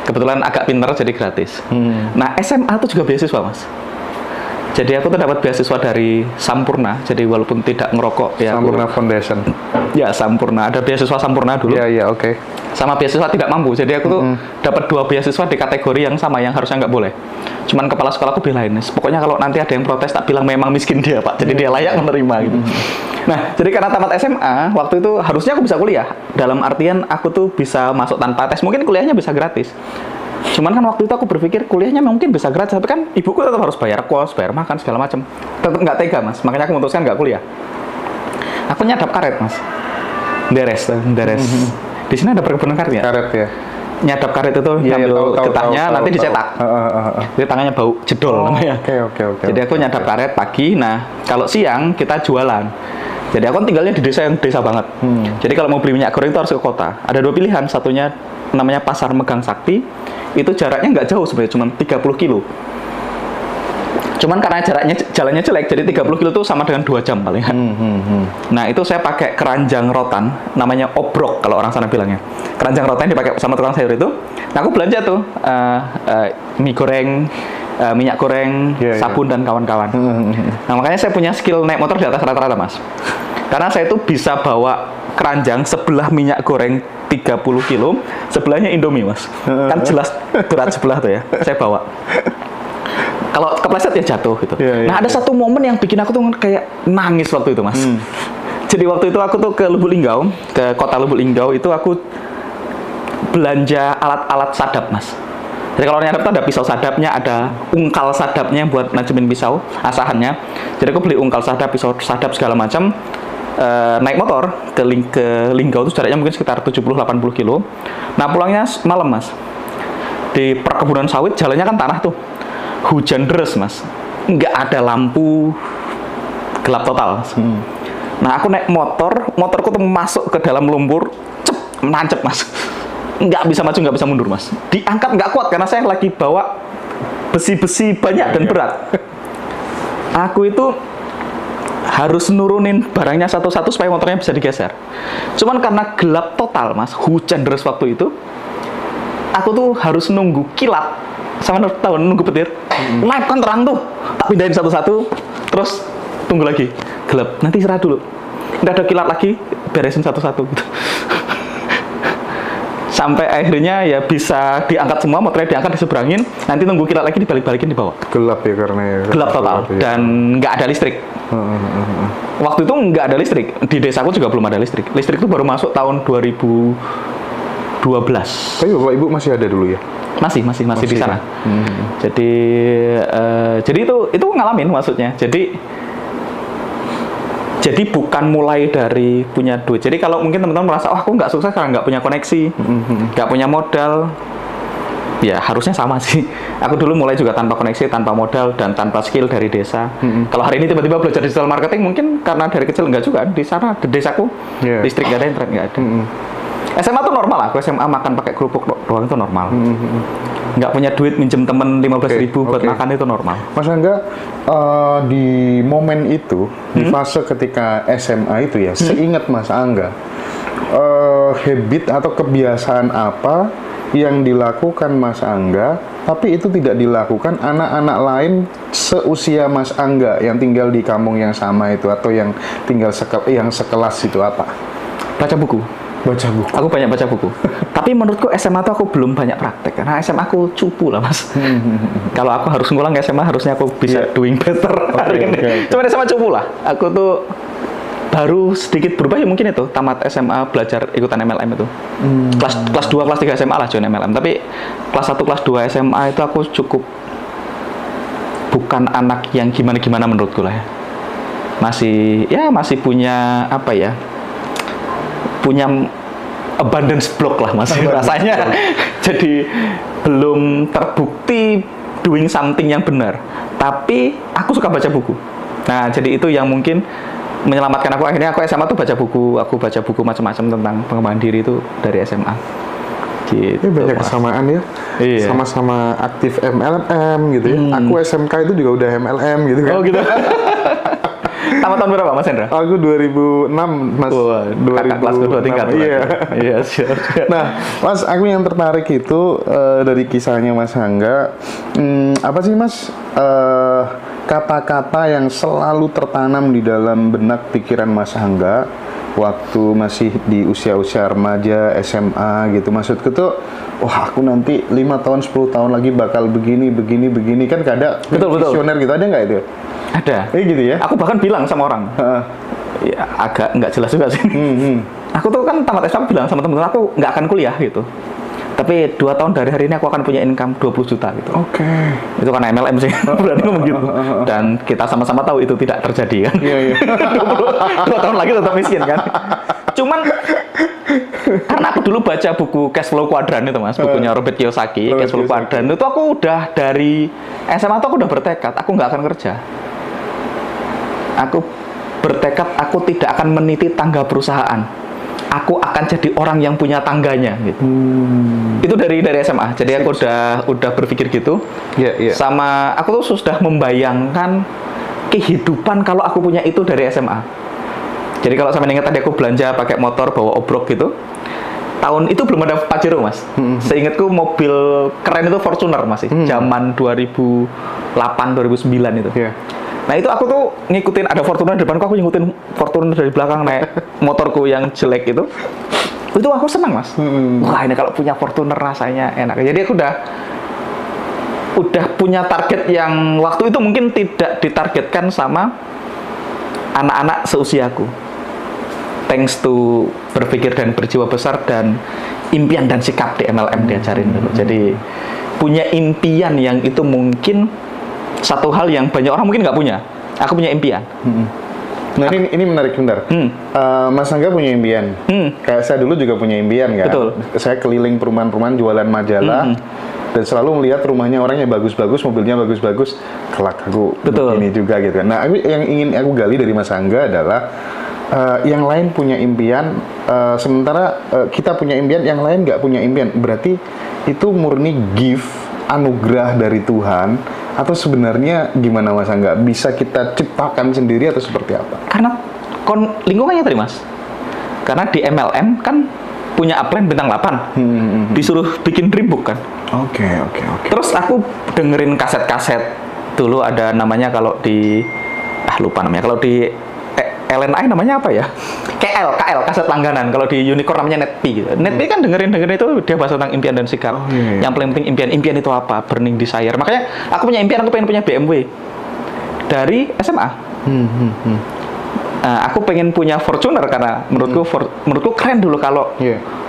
Kebetulan agak pinter jadi gratis. Nah, SMA tuh juga beasiswa, Mas. Jadi aku tuh dapat beasiswa dari Sampurna. Jadi walaupun tidak ngerokok ya. Sampurna Foundation. Ya Sampurna, ada beasiswa Sampurna dulu. Iya, oke. Sama beasiswa tidak mampu. Jadi aku tuh dapat 2 beasiswa di kategori yang sama yang harusnya nggak boleh. Cuman kepala sekolah aku belain. Pokoknya kalau nanti ada yang protes tak bilang memang miskin dia, Pak. Jadi dia layak menerima gitu. Nah, jadi karena tamat SMA, waktu itu harusnya aku bisa kuliah. Dalam artian aku tuh bisa masuk tanpa tes. Mungkin kuliahnya bisa gratis. Cuman kan waktu itu aku berpikir kuliahnya mungkin bisa gratis, tapi kan ibuku tetap harus bayar kos, bayar makan segala macam. Tetap nggak tega, Mas. Makanya aku memutuskan nggak kuliah. Aku nyadap karet, Mas. Beres. Di sini ada perkebunan karet ya? Karet ya. Nyadap karet itu ngambil getahnya, nanti dicetak. Jadi tangannya bau jedol namanya. Oke. Jadi aku nyadap karet pagi. Nah, kalau siang kita jualan. Jadi aku tinggalnya di desa yang desa banget. Jadi kalau mau beli minyak goreng itu harus ke kota. Ada 2 pilihan. Satunya namanya Pasar Megang Sakti. Itu jaraknya nggak jauh sebenarnya, cuma 30 kilo. Cuman karena jalannya jelek, jadi 30 kilo itu sama dengan 2 jam paling. Nah, itu saya pakai keranjang rotan, namanya obrok kalau orang sana bilangnya. Keranjang rotan dipakai sama tukang sayur itu. Nah, aku belanja tuh mie goreng, minyak goreng, sabun dan kawan-kawan. Nah, makanya saya punya skill naik motor di atas rata-rata, Mas. Karena saya itu bisa bawa keranjang sebelah minyak goreng 30 kilo, sebelahnya Indomie, Mas. Kan jelas berat sebelah tuh ya. Saya bawa. Kalau kepleset ya jatuh gitu. Nah, ada satu momen yang bikin aku tuh kayak nangis waktu itu, Mas. Jadi waktu itu aku tuh ke Lubuk Linggau, ke kota Lubuk Linggau itu aku belanja alat-alat sadap, Mas. Jadi kalau nyadap tuh ada pisau sadapnya, ada ungkal sadapnya buat najemin pisau, asahannya. Jadi aku beli ungkal sadap, pisau sadap segala macam. Naik motor ke Linggau itu jaraknya mungkin sekitar 70-80 kilo. Nah, pulangnya malam, Mas. Di perkebunan sawit jalannya kan tanah tuh. Hujan deras, Mas. Nggak ada lampu, gelap total. Nah, aku naik motorku tuh masuk ke dalam lumpur, nancep, Mas. Nggak bisa maju, nggak bisa mundur, Mas. Diangkat nggak kuat karena saya lagi bawa besi-besi banyak dan berat. Aku itu harus nurunin barangnya satu-satu supaya motornya bisa digeser. Cuman karena gelap total, Mas, hujan deras waktu itu, aku tuh harus nunggu kilat sama tahun nunggu petir. Live kan terang tuh, tak pindahin satu-satu, terus tunggu lagi gelap. Nanti istirahat dulu. Nggak ada kilat lagi, beresin satu-satu gitu. Sampai akhirnya ya bisa diangkat semua, motornya diangkat, diseberangin, nanti nunggu kilat lagi, dibalik-balikin di bawah. Gelap ya karena ya. Gelap total dan nggak ada listrik. Waktu itu nggak ada listrik. Di desaku juga belum ada listrik. Listrik itu baru masuk tahun 2012. Tapi bapak ibu masih ada dulu ya? Masih di sana. Jadi itu ngalamin maksudnya. Jadi bukan mulai dari punya duit. Jadi kalau mungkin teman-teman merasa, aku nggak sukses karena nggak punya koneksi, nggak punya modal, ya harusnya sama sih. Aku dulu mulai juga tanpa koneksi, tanpa modal, dan tanpa skill dari desa. Kalau hari ini tiba-tiba belajar digital marketing, mungkin karena dari kecil nggak juga. Di sana, di desaku, listrik nggak ada, internet nggak ada. SMA tuh normal, aku SMA makan pakai kerupuk doang itu normal. Nggak punya duit minjem temen 15.000 buat makan itu normal. Mas Angga, di momen itu, di fase ketika SMA itu ya, seingat Mas Angga, habit atau kebiasaan apa yang dilakukan Mas Angga, tapi itu tidak dilakukan anak-anak lain seusia Mas Angga yang tinggal di kampung yang sama itu, atau yang tinggal yang sekelas itu apa? Baca buku. Aku banyak baca buku. Tapi menurutku SMA tuh aku belum banyak praktek karena SMA aku cupu lah, Mas. Kalau aku harus ngulang SMA harusnya aku bisa doing better hari ini. Cuma SMA cupu lah. Aku tuh baru sedikit berubah ya mungkin itu tamat SMA belajar ikutan MLM itu. Kelas 2 kelas 3 SMA lah join MLM. Tapi kelas 1 kelas 2 SMA itu aku cukup bukan anak yang gimana-gimana menurutku lah ya. Masih punya apa ya? Punya abundance block lah masih rasanya. Jadi belum terbukti doing something yang benar. Tapi aku suka baca buku. Nah, jadi itu yang mungkin menyelamatkan aku. Akhirnya aku SMA tuh baca buku. Aku baca buku macam-macam tentang pengembangan diri itu dari SMA. Gitu. Ini banyak kesamaan ya. Iya. Sama-sama aktif MLM gitu ya. Aku SMK itu juga udah MLM gitu kan. Oh gitu. Tamat tahun berapa, Mas Hendra? Aku 2006, Mas. 2006. Kelas kedua tingkat. Iya, siap. Nah, Mas, aku yang tertarik itu dari kisahnya Mas Angga, apa sih, Mas? kata-kata yang selalu tertanam di dalam benak pikiran Mas Angga waktu masih di usia-usia remaja, SMA gitu? Maksudku tuh, wah aku nanti 5 tahun, 10 tahun lagi bakal begini, kan kadang visioner gitu, ada nggak itu? Ada. Gitu ya? Aku bahkan bilang sama orang, ya agak nggak jelas juga sih. Aku tuh kan tamat SMA bilang sama temen-temen aku nggak akan kuliah gitu. Tapi 2 tahun dari hari ini aku akan punya income 20 juta gitu. Oke. Itu karena MLM sih, berarti ngomong gitu. Dan kita sama-sama tahu itu tidak terjadi kan. Iya. 2 tahun lagi tetap miskin kan. Cuman karena aku dulu baca buku Cash Flow Quadrant itu Mas, bukunya Robert Kiyosaki, Cash Flow Quadrant itu aku udah dari SMA tuh aku udah bertekad, aku nggak akan kerja. Aku bertekad aku tidak akan meniti tangga perusahaan. Aku akan jadi orang yang punya tangganya gitu. Itu dari SMA. Jadi aku udah berpikir gitu. Sama aku tuh sudah membayangkan kehidupan kalau aku punya itu dari SMA. Jadi kalau sampai ingat tadi aku belanja pakai motor bawa obrok gitu. Tahun itu belum ada Pajero Mas. Seingatku mobil keren itu Fortuner masih. Zaman 2008 2009 itu. Nah itu aku tuh ngikutin, ada Fortuner di depanku, aku ngikutin Fortuner dari belakang naik motorku yang jelek itu aku senang Mas. Wah ini kalau punya Fortuner rasanya enak. Jadi aku udah punya target yang waktu itu mungkin tidak ditargetkan sama anak-anak seusiaku. Thanks to berpikir dan berjiwa besar dan impian dan sikap di MLM diajarin dulu. Jadi punya impian yang itu mungkin satu hal yang banyak orang mungkin nggak punya. Aku punya impian. Nah ini menarik bentar. Mas Angga punya impian. Kayak saya dulu juga punya impian kan. Betul. Saya keliling perumahan-perumahan jualan majalah dan selalu melihat rumahnya orangnya bagus-bagus, mobilnya bagus-bagus. Kelak aku ini juga gitu kan. Nah yang ingin aku gali dari Mas Angga adalah yang lain punya impian, sementara kita punya impian, yang lain nggak punya impian. Berarti itu murni gift, anugerah dari Tuhan. Atau sebenarnya gimana Mas Angga? Bisa kita ciptakan sendiri atau seperti apa? Karena lingkungannya tadi Mas. Karena di MLM kan punya upline bintang 8. Disuruh bikin dream book kan. Oke. Terus aku dengerin kaset-kaset. Dulu ada namanya kalau di lupa namanya. Kalau di LNI namanya apa ya? KL, kaset langganan. Kalau di Unicorn namanya Netpi gitu. Netpi kan dengerin itu dia bahas tentang impian dan sikap. Yang paling penting impian itu apa? Burning desire. Makanya aku punya impian, aku pengen punya BMW dari SMA. Aku pengen punya Fortuner karena menurutku keren dulu kalau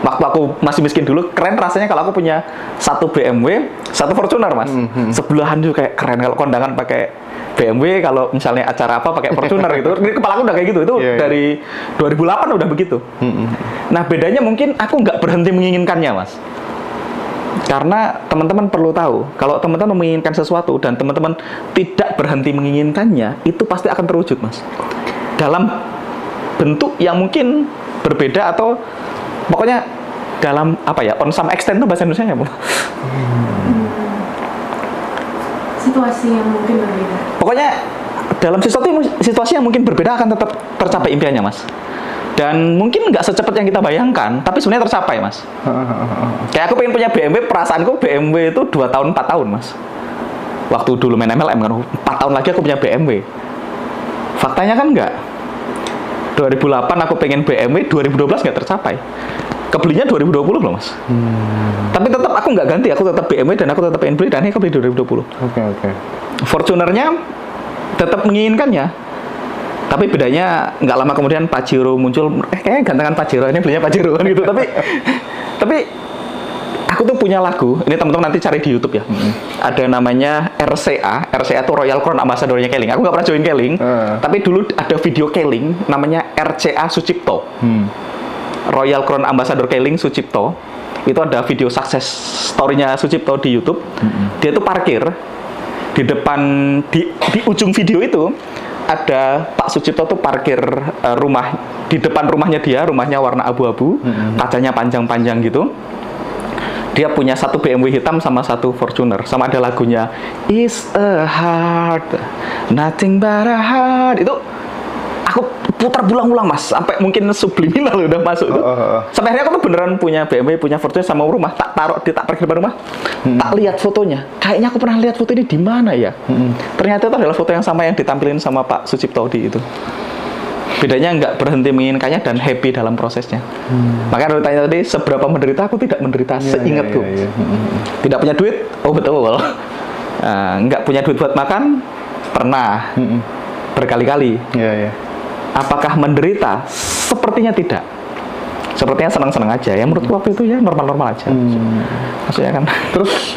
waktu aku masih miskin dulu, keren rasanya kalau aku punya satu BMW, satu Fortuner Mas. Sebelahan juga kayak keren kalau kondangan pakai BMW, kalau misalnya acara apa pakai Fortuner gitu. Di kepala aku udah kayak gitu. Itu dari 2008 udah begitu. Nah, bedanya mungkin aku nggak berhenti menginginkannya, Mas. Karena teman-teman perlu tahu, kalau teman-teman menginginkan sesuatu dan teman-teman tidak berhenti menginginkannya, itu pasti akan terwujud, Mas. Dalam bentuk yang mungkin berbeda atau pokoknya dalam apa ya, on some extent itu bahasa Indonesia ya, Bu? Situasi yang mungkin berbeda. Pokoknya dalam situasi yang mungkin berbeda akan tetap tercapai impiannya, Mas. Dan mungkin nggak secepat yang kita bayangkan, tapi sebenarnya tercapai, Mas. Kayak aku pengen punya BMW, perasaanku BMW itu 2 tahun, 4 tahun, Mas. Waktu dulu main MLM kan, 4 tahun lagi aku punya BMW. Faktanya kan nggak. 2008 aku pengen BMW, 2012 nggak tercapai. Kebelinya 2020 loh, Mas. Tapi tetap aku nggak ganti, aku tetap BMW dan aku tetap pengen beli, dan ini aku beli 2020. Oke. Fortunernya tetap menginginkannya, tapi bedanya nggak lama kemudian Pajero muncul. Kayaknya gantengan Pajero, ini belinya Pajero kan gitu. Tapi aku tuh punya lagu, ini teman-teman nanti cari di YouTube ya. Ada namanya RCA itu Royal Crown Ambassador-nya Keling. Aku nggak pernah join Keling, tapi dulu ada video Keling namanya RCA Sucipto. Royal Crown Ambassador Keling Sucipto. Itu ada video sukses story-nya Sucipto di YouTube. Dia tuh parkir di depan, di ujung video itu ada Pak Sucipto tuh parkir rumah di depan rumahnya dia, rumahnya warna abu-abu, kacanya panjang-panjang gitu. Dia punya satu BMW hitam sama satu Fortuner, sama ada lagunya It's a heart, nothing but a heart. Itu aku putar berulang-ulang mas, sampai mungkin subliminal udah masuk tuh. Sampai akhirnya aku tuh beneran punya BMW, punya Fortuner sama rumah, tak taruh di tak parkir depan rumah, tak lihat fotonya. Kayaknya aku pernah lihat foto ini di mana ya? Ternyata itu adalah foto yang sama yang ditampilin sama Pak Sucipto di itu. Bedanya nggak berhenti menginginkannya dan happy dalam prosesnya. Makanya kalau ditanya tadi seberapa menderita, aku tidak menderita seingatku. Tidak punya duit, oh betul. Nggak punya duit buat makan, pernah berkali-kali. Apakah menderita? Sepertinya tidak. Sepertinya senang-senang aja. Ya menurutku waktu itu ya normal-normal aja. Maksudnya kan. Terus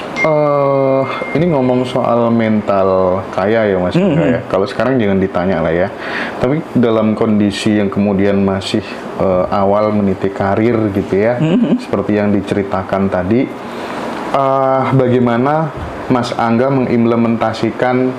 ini ngomong soal mental kaya ya Mas Angga ya. Kalau sekarang jangan ditanya lah ya. Tapi dalam kondisi yang kemudian masih awal meniti karir gitu ya, seperti yang diceritakan tadi, bagaimana Mas Angga mengimplementasikan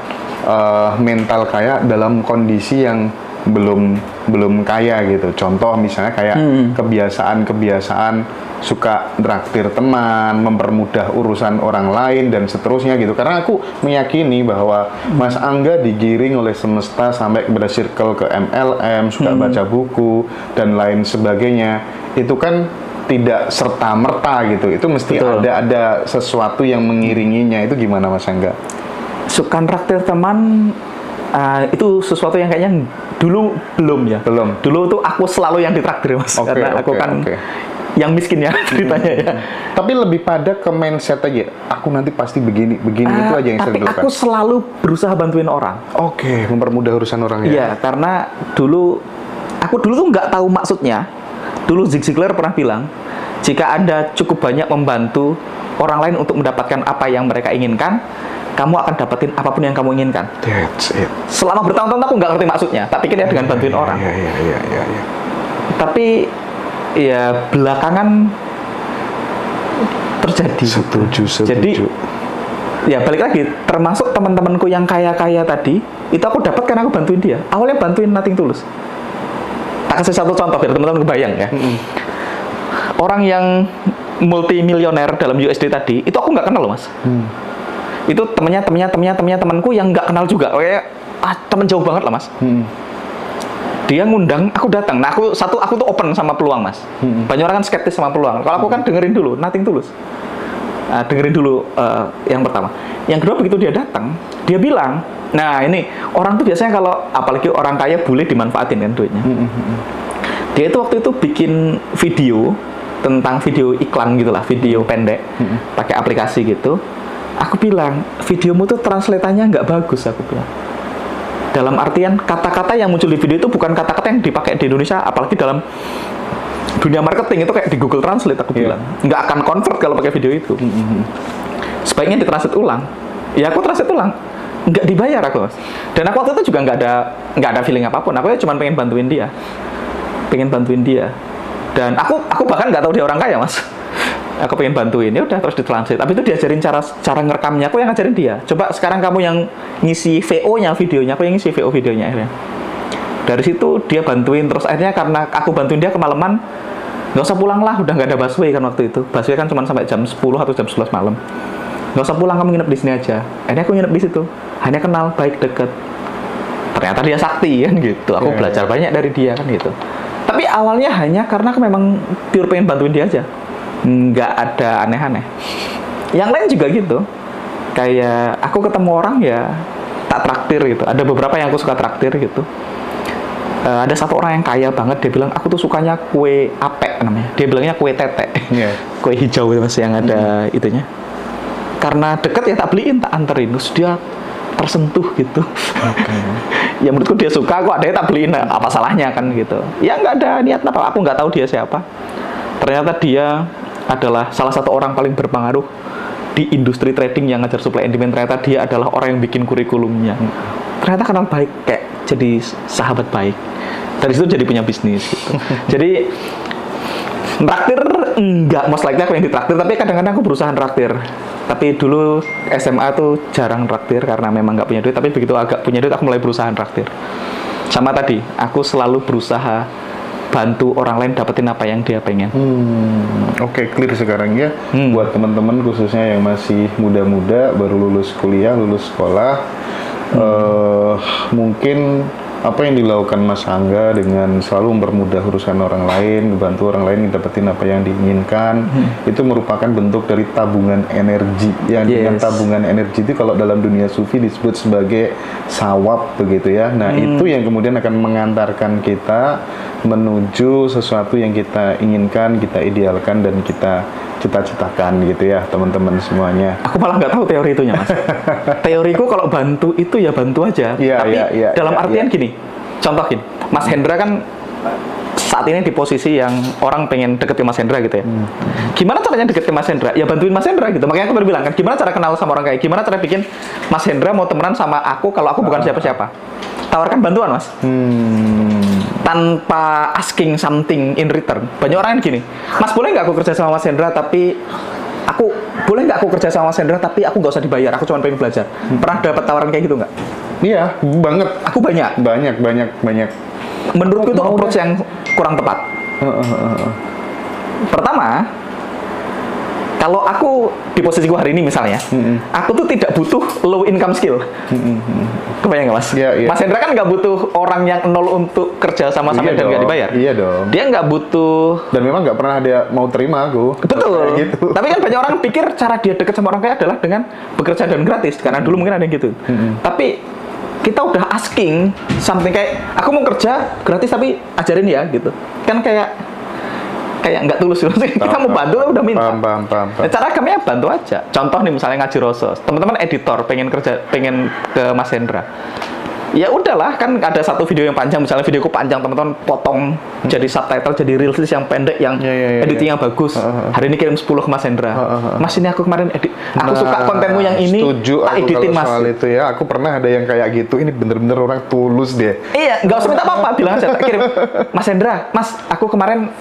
mental kaya dalam kondisi yang belum kaya gitu. Contoh misalnya kayak kebiasaan suka traktir teman, mempermudah urusan orang lain dan seterusnya gitu. Karena aku meyakini bahwa Mas Angga digiring oleh semesta sampai kepada circle ke MLM, suka baca buku dan lain sebagainya. Itu kan tidak serta merta gitu. Itu mesti ada sesuatu yang mengiringinya. Itu gimana Mas Angga? Suka traktir teman itu sesuatu yang kayaknya dulu belum ya. Dulu tuh aku selalu yang ditraktir Mas, karena aku kan yang miskin ya ceritanya ya. Tapi lebih pada ke mindset aja. Aku nanti pasti begini itu aja yang sering dilakukan. Tapi aku selalu berusaha bantuin orang. Mempermudah urusan orang ya. Iya, karena aku dulu tuh nggak tahu maksudnya. Dulu Zig Ziglar pernah bilang, jika Anda cukup banyak membantu orang lain untuk mendapatkan apa yang mereka inginkan, kamu akan dapetin apapun yang kamu inginkan. That's it. Selama bertahun-tahun aku nggak ngerti maksudnya, tak pikir ya dengan bantuin orang. Tapi ya belakangan terjadi. Setuju. Jadi ya balik lagi, termasuk teman-temanku yang kaya-kaya tadi, itu aku dapat karena aku bantuin dia. Awalnya bantuin nothing tulus. Tak kasih satu contoh biar teman-teman kebayang ya. Orang yang multimilioner dalam USD tadi, itu aku nggak kenal loh Mas. Itu temanku yang nggak kenal juga. Temen jauh banget lah Mas. Dia ngundang, aku datang. Nah aku tuh open sama peluang Mas. Banyak orang kan skeptis sama peluang. Kalau aku kan dengerin dulu, nothing tulus. Dengerin dulu yang pertama. Yang kedua begitu dia datang, dia bilang, nah ini orang tuh biasanya kalau apalagi orang kaya boleh dimanfaatin kan duitnya. Dia itu waktu itu bikin video tentang video iklan gitulah, video pendek, pakai aplikasi gitu. Aku bilang, videomu tuh translatannya nggak bagus, aku bilang. Dalam artian, kata-kata yang muncul di video itu bukan kata-kata yang dipakai di Indonesia, apalagi dalam dunia marketing itu kayak di Google Translate, aku bilang. Nggak akan convert kalau pakai video itu. Sebaiknya ditranslate ulang. Ya, aku translate ulang. Nggak dibayar aku, Mas. Dan aku waktu itu juga nggak ada feeling apapun. Aku cuma pengen bantuin dia. Dan aku bahkan nggak tahu dia orang kaya, Mas. Aku pengen bantuin, ya udah terus ditranslate. Tapi itu diajarin cara ngerekamnya, aku yang ngajarin dia. Coba sekarang kamu yang ngisi VO-nya videonya, aku yang ngisi VO videonya akhirnya. Dari situ dia bantuin, terus akhirnya karena aku bantuin dia kemalaman, nggak usah pulang lah, udah nggak ada busway kan waktu itu. Busway kan cuma sampai jam 10 atau jam 11 malam. Nggak usah pulang, kamu nginep di sini aja. Akhirnya aku nginep di situ, hanya kenal, baik, deket. Ternyata dia sakti kan gitu. Aku belajar banyak dari dia kan gitu. Tapi awalnya hanya karena aku memang pure pengen bantuin dia aja. Nggak ada aneh-aneh. Yang lain juga gitu. Kayak aku ketemu orang ya tak traktir gitu. Ada beberapa yang aku suka traktir gitu. Ada satu orang yang kaya banget, dia bilang aku tuh sukanya kue apek namanya. Dia bilangnya kue tete. Kue hijau itu Mas yang ada itunya. Karena deket ya tak beliin, tak anterin. Terus dia tersentuh gitu. Ya menurutku dia suka, kok ada yang tak beliin, apa salahnya kan gitu. Ya nggak ada niat apa, aku nggak tahu dia siapa. Ternyata dia adalah salah satu orang paling berpengaruh di industri trading yang ngajar supply and demand. Ternyata dia adalah orang yang bikin kurikulumnya. Ternyata kenal baik, kayak jadi sahabat baik. Dari situ jadi punya bisnis gitu. Jadi traktir enggak, most likely aku yang ditraktir, tapi kadang-kadang aku berusaha traktir. Tapi dulu SMA tuh jarang traktir karena memang nggak punya duit. Tapi begitu agak punya duit, aku mulai berusaha traktir. Sama tadi, aku selalu berusaha bantu orang lain dapetin apa yang dia pengen. Oke, clear sekarang ya. Buat teman-teman khususnya yang masih muda-muda, baru lulus kuliah, lulus sekolah, mungkin apa yang dilakukan Mas Angga dengan selalu mempermudah urusan orang lain, membantu orang lain dapetin apa yang diinginkan, itu merupakan bentuk dari tabungan energi. Yang dengan tabungan energi itu kalau dalam dunia sufi disebut sebagai sawab begitu ya. Nah, itu yang kemudian akan mengantarkan kita menuju sesuatu yang kita inginkan, kita idealkan, dan kita cita-citakan gitu ya, teman-teman semuanya. Aku malah nggak tahu teori itunya, Mas. Teoriku kalau bantu itu ya bantu aja. Tapi dalam artian gini, contoh gini, Mas Hendra kan saat ini di posisi yang orang pengen deketin Mas Hendra gitu ya. Gimana caranya deketin Mas Hendra? Ya bantuin Mas Hendra gitu. Makanya aku baru bilang kan, gimana cara kenal sama orang kayak? Gimana cara bikin Mas Hendra mau temenan sama aku kalau aku bukan siapa-siapa? Tawarkan bantuan, Mas. Tanpa asking something in return. Banyak orang yang gini, Mas boleh nggak aku kerja sama Mas Hendra tapi boleh nggak aku kerja sama Mas Hendra tapi aku nggak usah dibayar, aku cuma pengen belajar. Pernah dapat tawaran kayak gitu nggak? Iya, banget. Aku banyak. Menurutku itu approach yang kurang tepat. Pertama, kalau aku di posisiku hari ini misalnya, aku tuh tidak butuh low income skill. Kebayang nggak, Mas? Mas Hendra kan nggak butuh orang yang nol untuk kerja sama-sama dan nggak dibayar. Iya dong. Dia nggak butuh. Dan memang nggak pernah dia mau terima aku. Betul. Gitu. Tapi kan banyak orang pikir cara dia deket sama orang kaya adalah dengan bekerja dan gratis. Karena dulu mungkin ada yang gitu. Tapi kita udah asking something kayak, aku mau kerja gratis tapi ajarin ya gitu. Kan kayak nggak tulus gitu. Kita mau bantu udah minta. Paham. Nah, cara kami ya bantu aja. Contoh nih misalnya ngaji Rosos, teman-teman editor pengen ke Mas Hendra. Ya udahlah, kan ada satu video yang panjang, misalnya videoku panjang, teman-teman potong jadi subtitle, jadi reels yang pendek, yang editingnya bagus. Hari ini kirim 10 ke Mas Hendra. Mas, ini aku kemarin aku suka kontenmu yang ini. Setuju, tak editin Mas. Soal itu ya, aku pernah ada yang kayak gitu. Ini bener-bener orang tulus deh. Iya, nggak usah minta apa-apa, bilang aja tak kirim. Mas Hendra, Mas, aku kemarin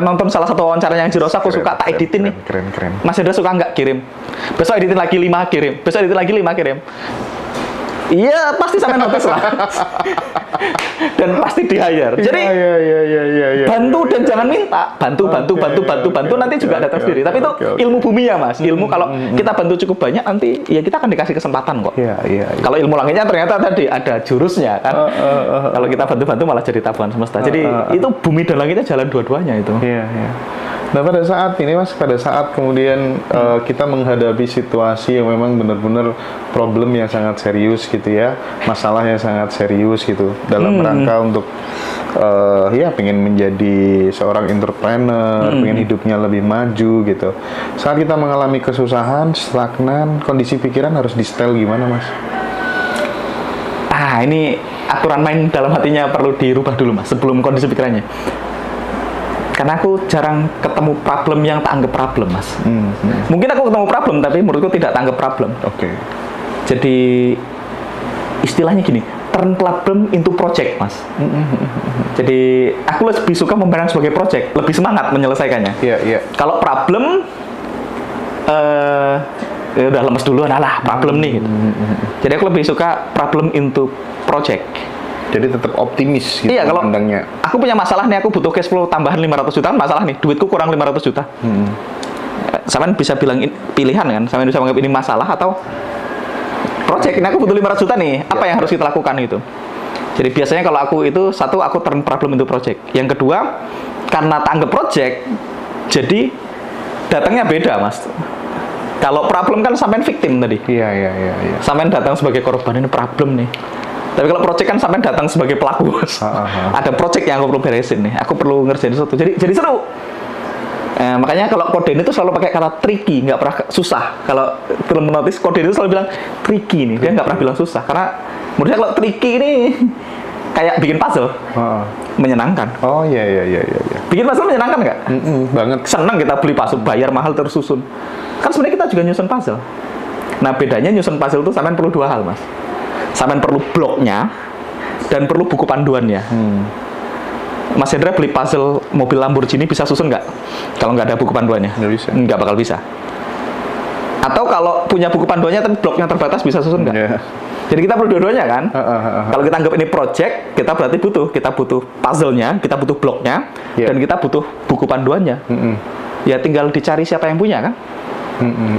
nonton salah satu wawancaranya yang Jirosa, aku suka tak editin nih. Keren. Mas Hendra suka nggak? Kirim. Besok editin lagi 5, kirim. Besok editin lagi 5, kirim. Iya, pasti sampai notice lah. Dan pasti di-hire. Jadi bantu dan jangan minta. Bantu nanti juga datang sendiri. Tapi itu ilmu bumi ya, Mas. Ilmu kalau kita bantu cukup banyak nanti ya kita akan dikasih kesempatan kok. Iya. Kalau ilmu langitnya ternyata tadi ada jurusnya kan. Kalau kita bantu malah jadi tabungan semesta. Jadi itu bumi dan langitnya jalan dua-duanya itu. Iya. Nah, pada saat ini, Mas, kemudian kita menghadapi situasi yang memang benar-benar problem yang sangat serius gitu ya, masalah yang sangat serius gitu, dalam rangka untuk pengen menjadi seorang entrepreneur, pengen hidupnya lebih maju gitu. Saat kita mengalami kesusahan, stagnan, kondisi pikiran harus di-setel gimana, Mas? Ini aturan main dalam hatinya perlu dirubah dulu, Mas, sebelum kondisi pikirannya. Karena aku jarang ketemu problem yang tak anggap problem, Mas. Mungkin aku ketemu problem, tapi menurutku tidak tak anggap problem. Oke. Jadi istilahnya gini, turn problem into project, Mas. Jadi aku lebih suka memandang sebagai project, lebih semangat menyelesaikannya. Iya. Kalau problem, udah lemes duluan, problem nih. Gitu. Jadi aku lebih suka problem into project. Jadi tetap optimis gitu. Iya, kalau pandangnya. Aku punya masalah nih, aku butuh cash flow tambahan 500 juta, masalah nih, duitku kurang 500 juta. Sampean bisa bilang pilihan kan, sampean bisa menganggap ini masalah atau project. Ini aku butuh 500 juta nih, apa yang harus kita lakukan gitu. Jadi biasanya kalau aku itu, satu, aku turn problem into project. Yang kedua, karena tak anggap project, jadi datangnya beda, Mas. Kalau problem kan sampean victim tadi. Iya. Sampean datang sebagai korban, ini problem nih. Tapi kalau project kan sampai datang sebagai pelaku. Ada project yang aku perlu beresin nih. Aku perlu ngerjain sesuatu. Jadi seru. Makanya kalau Koden itu selalu pakai kata tricky, nggak pernah susah. Kalau film notice Koden itu selalu bilang tricky nih. Dia nggak pernah bilang susah. Karena menurutnya kalau tricky ini kayak bikin puzzle. Menyenangkan. Oh iya. Bikin puzzle menyenangkan nggak? Banget. Senang kita beli puzzle, bayar mahal terus susun. Kan sebenarnya kita juga nyusun puzzle. Nah, bedanya nyusun puzzle itu sampean perlu 2 hal, Mas. Sampean perlu bloknya dan perlu buku panduannya. Mas Hendra beli puzzle mobil Lamborghini bisa susun nggak? Kalau nggak ada buku panduannya? Nggak bisa. Nggak bakal bisa. Atau kalau punya buku panduannya tapi bloknya terbatas bisa susun nggak? Jadi kita perlu dua-duanya kan? Kalau kita anggap ini project, kita berarti kita butuh puzzle-nya, kita butuh bloknya, dan kita butuh buku panduannya. Ya tinggal dicari siapa yang punya kan?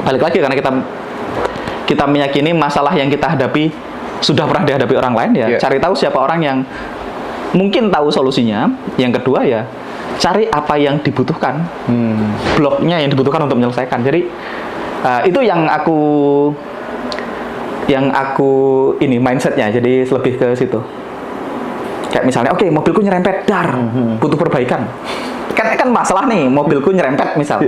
Balik lagi karena kita meyakini masalah yang kita hadapi sudah pernah dihadapi orang lain ya, cari tahu siapa orang yang mungkin tahu solusinya. Yang kedua ya, cari apa yang dibutuhkan, bloknya yang dibutuhkan untuk menyelesaikan. Jadi itu yang aku ini mindsetnya. Jadi lebih ke situ. Kayak misalnya, oke, mobilku nyerempet, butuh perbaikan. Kan masalah nih, mobilku nyerempet misal.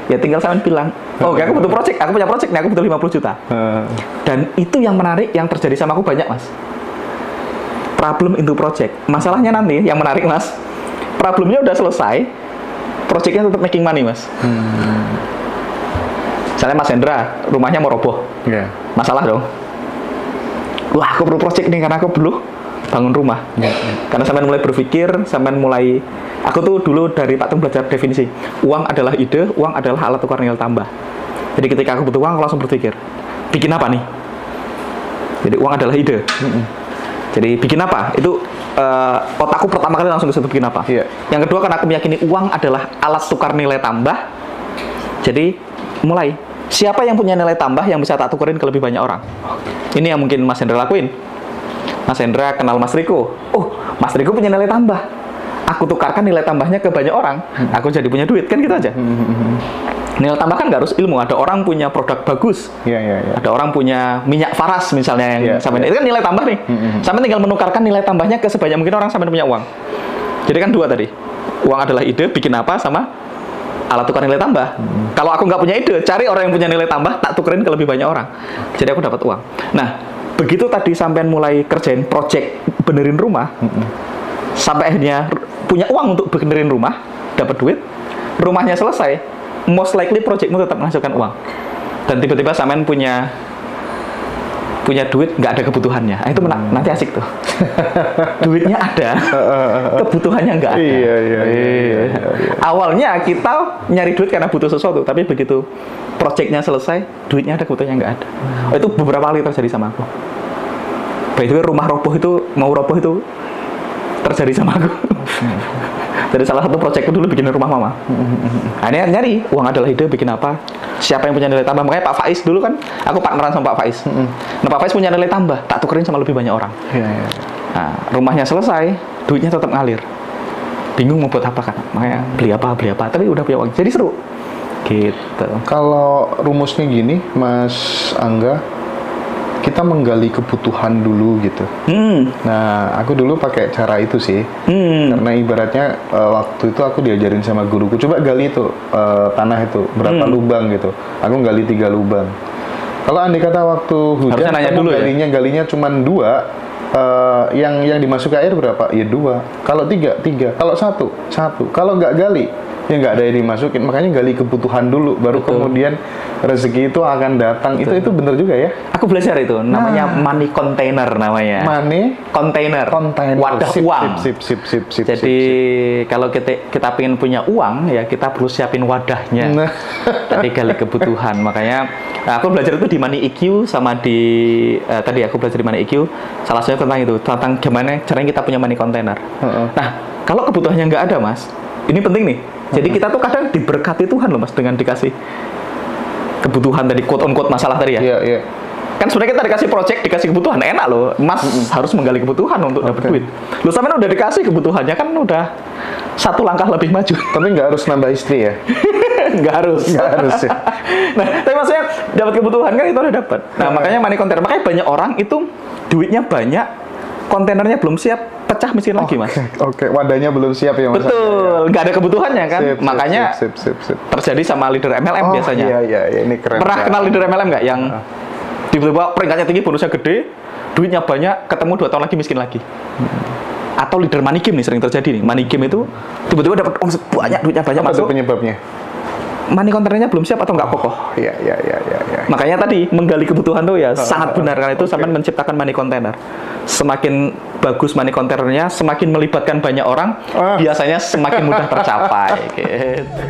Ya tinggal saya bilang, oh aku butuh project, aku punya project nih, aku butuh 50 juta. Dan itu yang menarik, yang terjadi sama aku banyak, Mas. Problem into project. Masalahnya nanti yang menarik, Mas, problemnya udah selesai, projectnya tetap making money, Mas. Misalnya Mas Hendra, rumahnya mau roboh. Masalah dong. Wah, aku perlu project nih karena aku perlu bangun rumah. Karena sampean mulai berpikir, sampean mulai, aku tuh dulu dari Pak Tung belajar definisi, uang adalah ide, uang adalah alat tukar nilai tambah. Jadi ketika aku butuh uang, aku langsung berpikir, bikin apa nih? Jadi uang adalah ide. Jadi bikin apa? Itu otakku pertama kali langsung disitu, bikin apa? Yang kedua, karena aku meyakini uang adalah alat tukar nilai tambah. Jadi mulai, siapa yang punya nilai tambah yang bisa tak tukerin ke lebih banyak orang? Ini yang mungkin Mas Hendra lakuin. Mas Hendra kenal Mas Riko. Oh, Mas Riko punya nilai tambah. Aku tukarkan nilai tambahnya ke banyak orang. Aku jadi punya duit, kan gitu aja. Nilai tambah kan nggak harus ilmu. Ada orang punya produk bagus. Ada orang punya minyak faras misalnya yang sampai itu kan nilai tambah nih. Sampai tinggal menukarkan nilai tambahnya ke sebanyak mungkin orang sampai punya uang. Jadi kan dua tadi. Uang adalah ide, bikin apa, sama alat tukar nilai tambah. Kalau aku nggak punya ide, cari orang yang punya nilai tambah, tak tukerin ke lebih banyak orang. Jadi aku dapat uang. Nah, begitu tadi sampean mulai kerjain project benerin rumah, sampai akhirnya punya uang untuk benerin rumah, dapat duit, rumahnya selesai, most likely projectmu tetap menghasilkan uang. Dan tiba-tiba sampean punya duit, nggak ada kebutuhannya. Itu nanti asik tuh. Duitnya ada, kebutuhannya nggak ada. Iya. Awalnya kita nyari duit karena butuh sesuatu, tapi begitu projectnya selesai, duitnya ada, kebutuhannya nggak ada. Itu beberapa kali terjadi sama aku. By the way, rumah roboh itu, mau roboh itu terjadi sama aku. Dari salah satu proyekku dulu bikin rumah mama. Akhirnya nyari, uang adalah ide, bikin apa? Siapa yang punya nilai tambah? Makanya Pak Faiz dulu kan, aku partneran sama Pak Faiz. Nah, Pak Faiz punya nilai tambah, tak tukerin sama lebih banyak orang. Nah, rumahnya selesai, duitnya tetap ngalir. Bingung mau buat apa kan? Makanya beli apa, tapi udah punya uang. Jadi seru. Gitu. Kalau rumusnya gini, Mas Angga, kita menggali kebutuhan dulu gitu. Nah, aku dulu pakai cara itu sih. Karena ibaratnya waktu itu aku diajarin sama guruku, coba gali itu tanah itu berapa lubang gitu. Aku gali 3 lubang. Kalau andai kata waktu hujan, kamu galinya cuma 2, yang dimasuk ke air berapa? Ya 2. Kalau 3. Kalau 1. Kalau nggak gali, ya nggak ada yang dimasukin. Makanya gali kebutuhan dulu, baru kemudian rezeki itu akan datang. Itu bener juga ya. Aku belajar itu, namanya money container namanya. Money container. Wadah uang. Sip. Jadi kalau kita pengen punya uang, ya kita perlu siapin wadahnya. Tadi gali kebutuhan. Makanya aku belajar itu di Money EQ sama di tadi aku belajar di Money EQ. Salah satunya tentang itu, tentang gimana caranya kita punya money container. Nah, kalau kebutuhannya nggak ada, Mas, ini penting nih. Jadi kita tuh kadang diberkati Tuhan loh, Mas, dengan dikasih kebutuhan tadi, quote on quote masalah tadi ya. Iya. Kan sebenarnya kita dikasih project, dikasih kebutuhan, enak loh. Mas harus menggali kebutuhan untuk dapat duit. Lu sampean udah dikasih kebutuhannya, kan udah satu langkah lebih maju. Tapi nggak harus nambah istri ya. Nggak harus ya. Nah, tapi maksudnya dapat kebutuhan kan itu udah dapat. Nah, makanya money container. Makanya banyak orang itu duitnya banyak, kontainernya belum siap, pecah miskin lagi, Mas. Oke, wadahnya belum siap ya, Mas. Betul, nggak ada kebutuhannya kan. Makanya terjadi sama leader MLM biasanya. Iya, ini keren. Pernah kenal leader MLM nggak? Yang tiba-tiba peringkatnya tinggi, bonusnya gede, duitnya banyak, ketemu 2 tahun lagi miskin lagi. Atau leader money game nih, sering terjadi nih. Money game itu tiba-tiba dapat omset banyak, duitnya banyak, masuk. Apa penyebabnya? Money containernya belum siap atau nggak kokoh. Iya. Makanya tadi menggali kebutuhan tuh ya sangat benar, karena itu sampai menciptakan money container. Semakin bagus money containernya, semakin melibatkan banyak orang, biasanya semakin mudah tercapai. Gitu.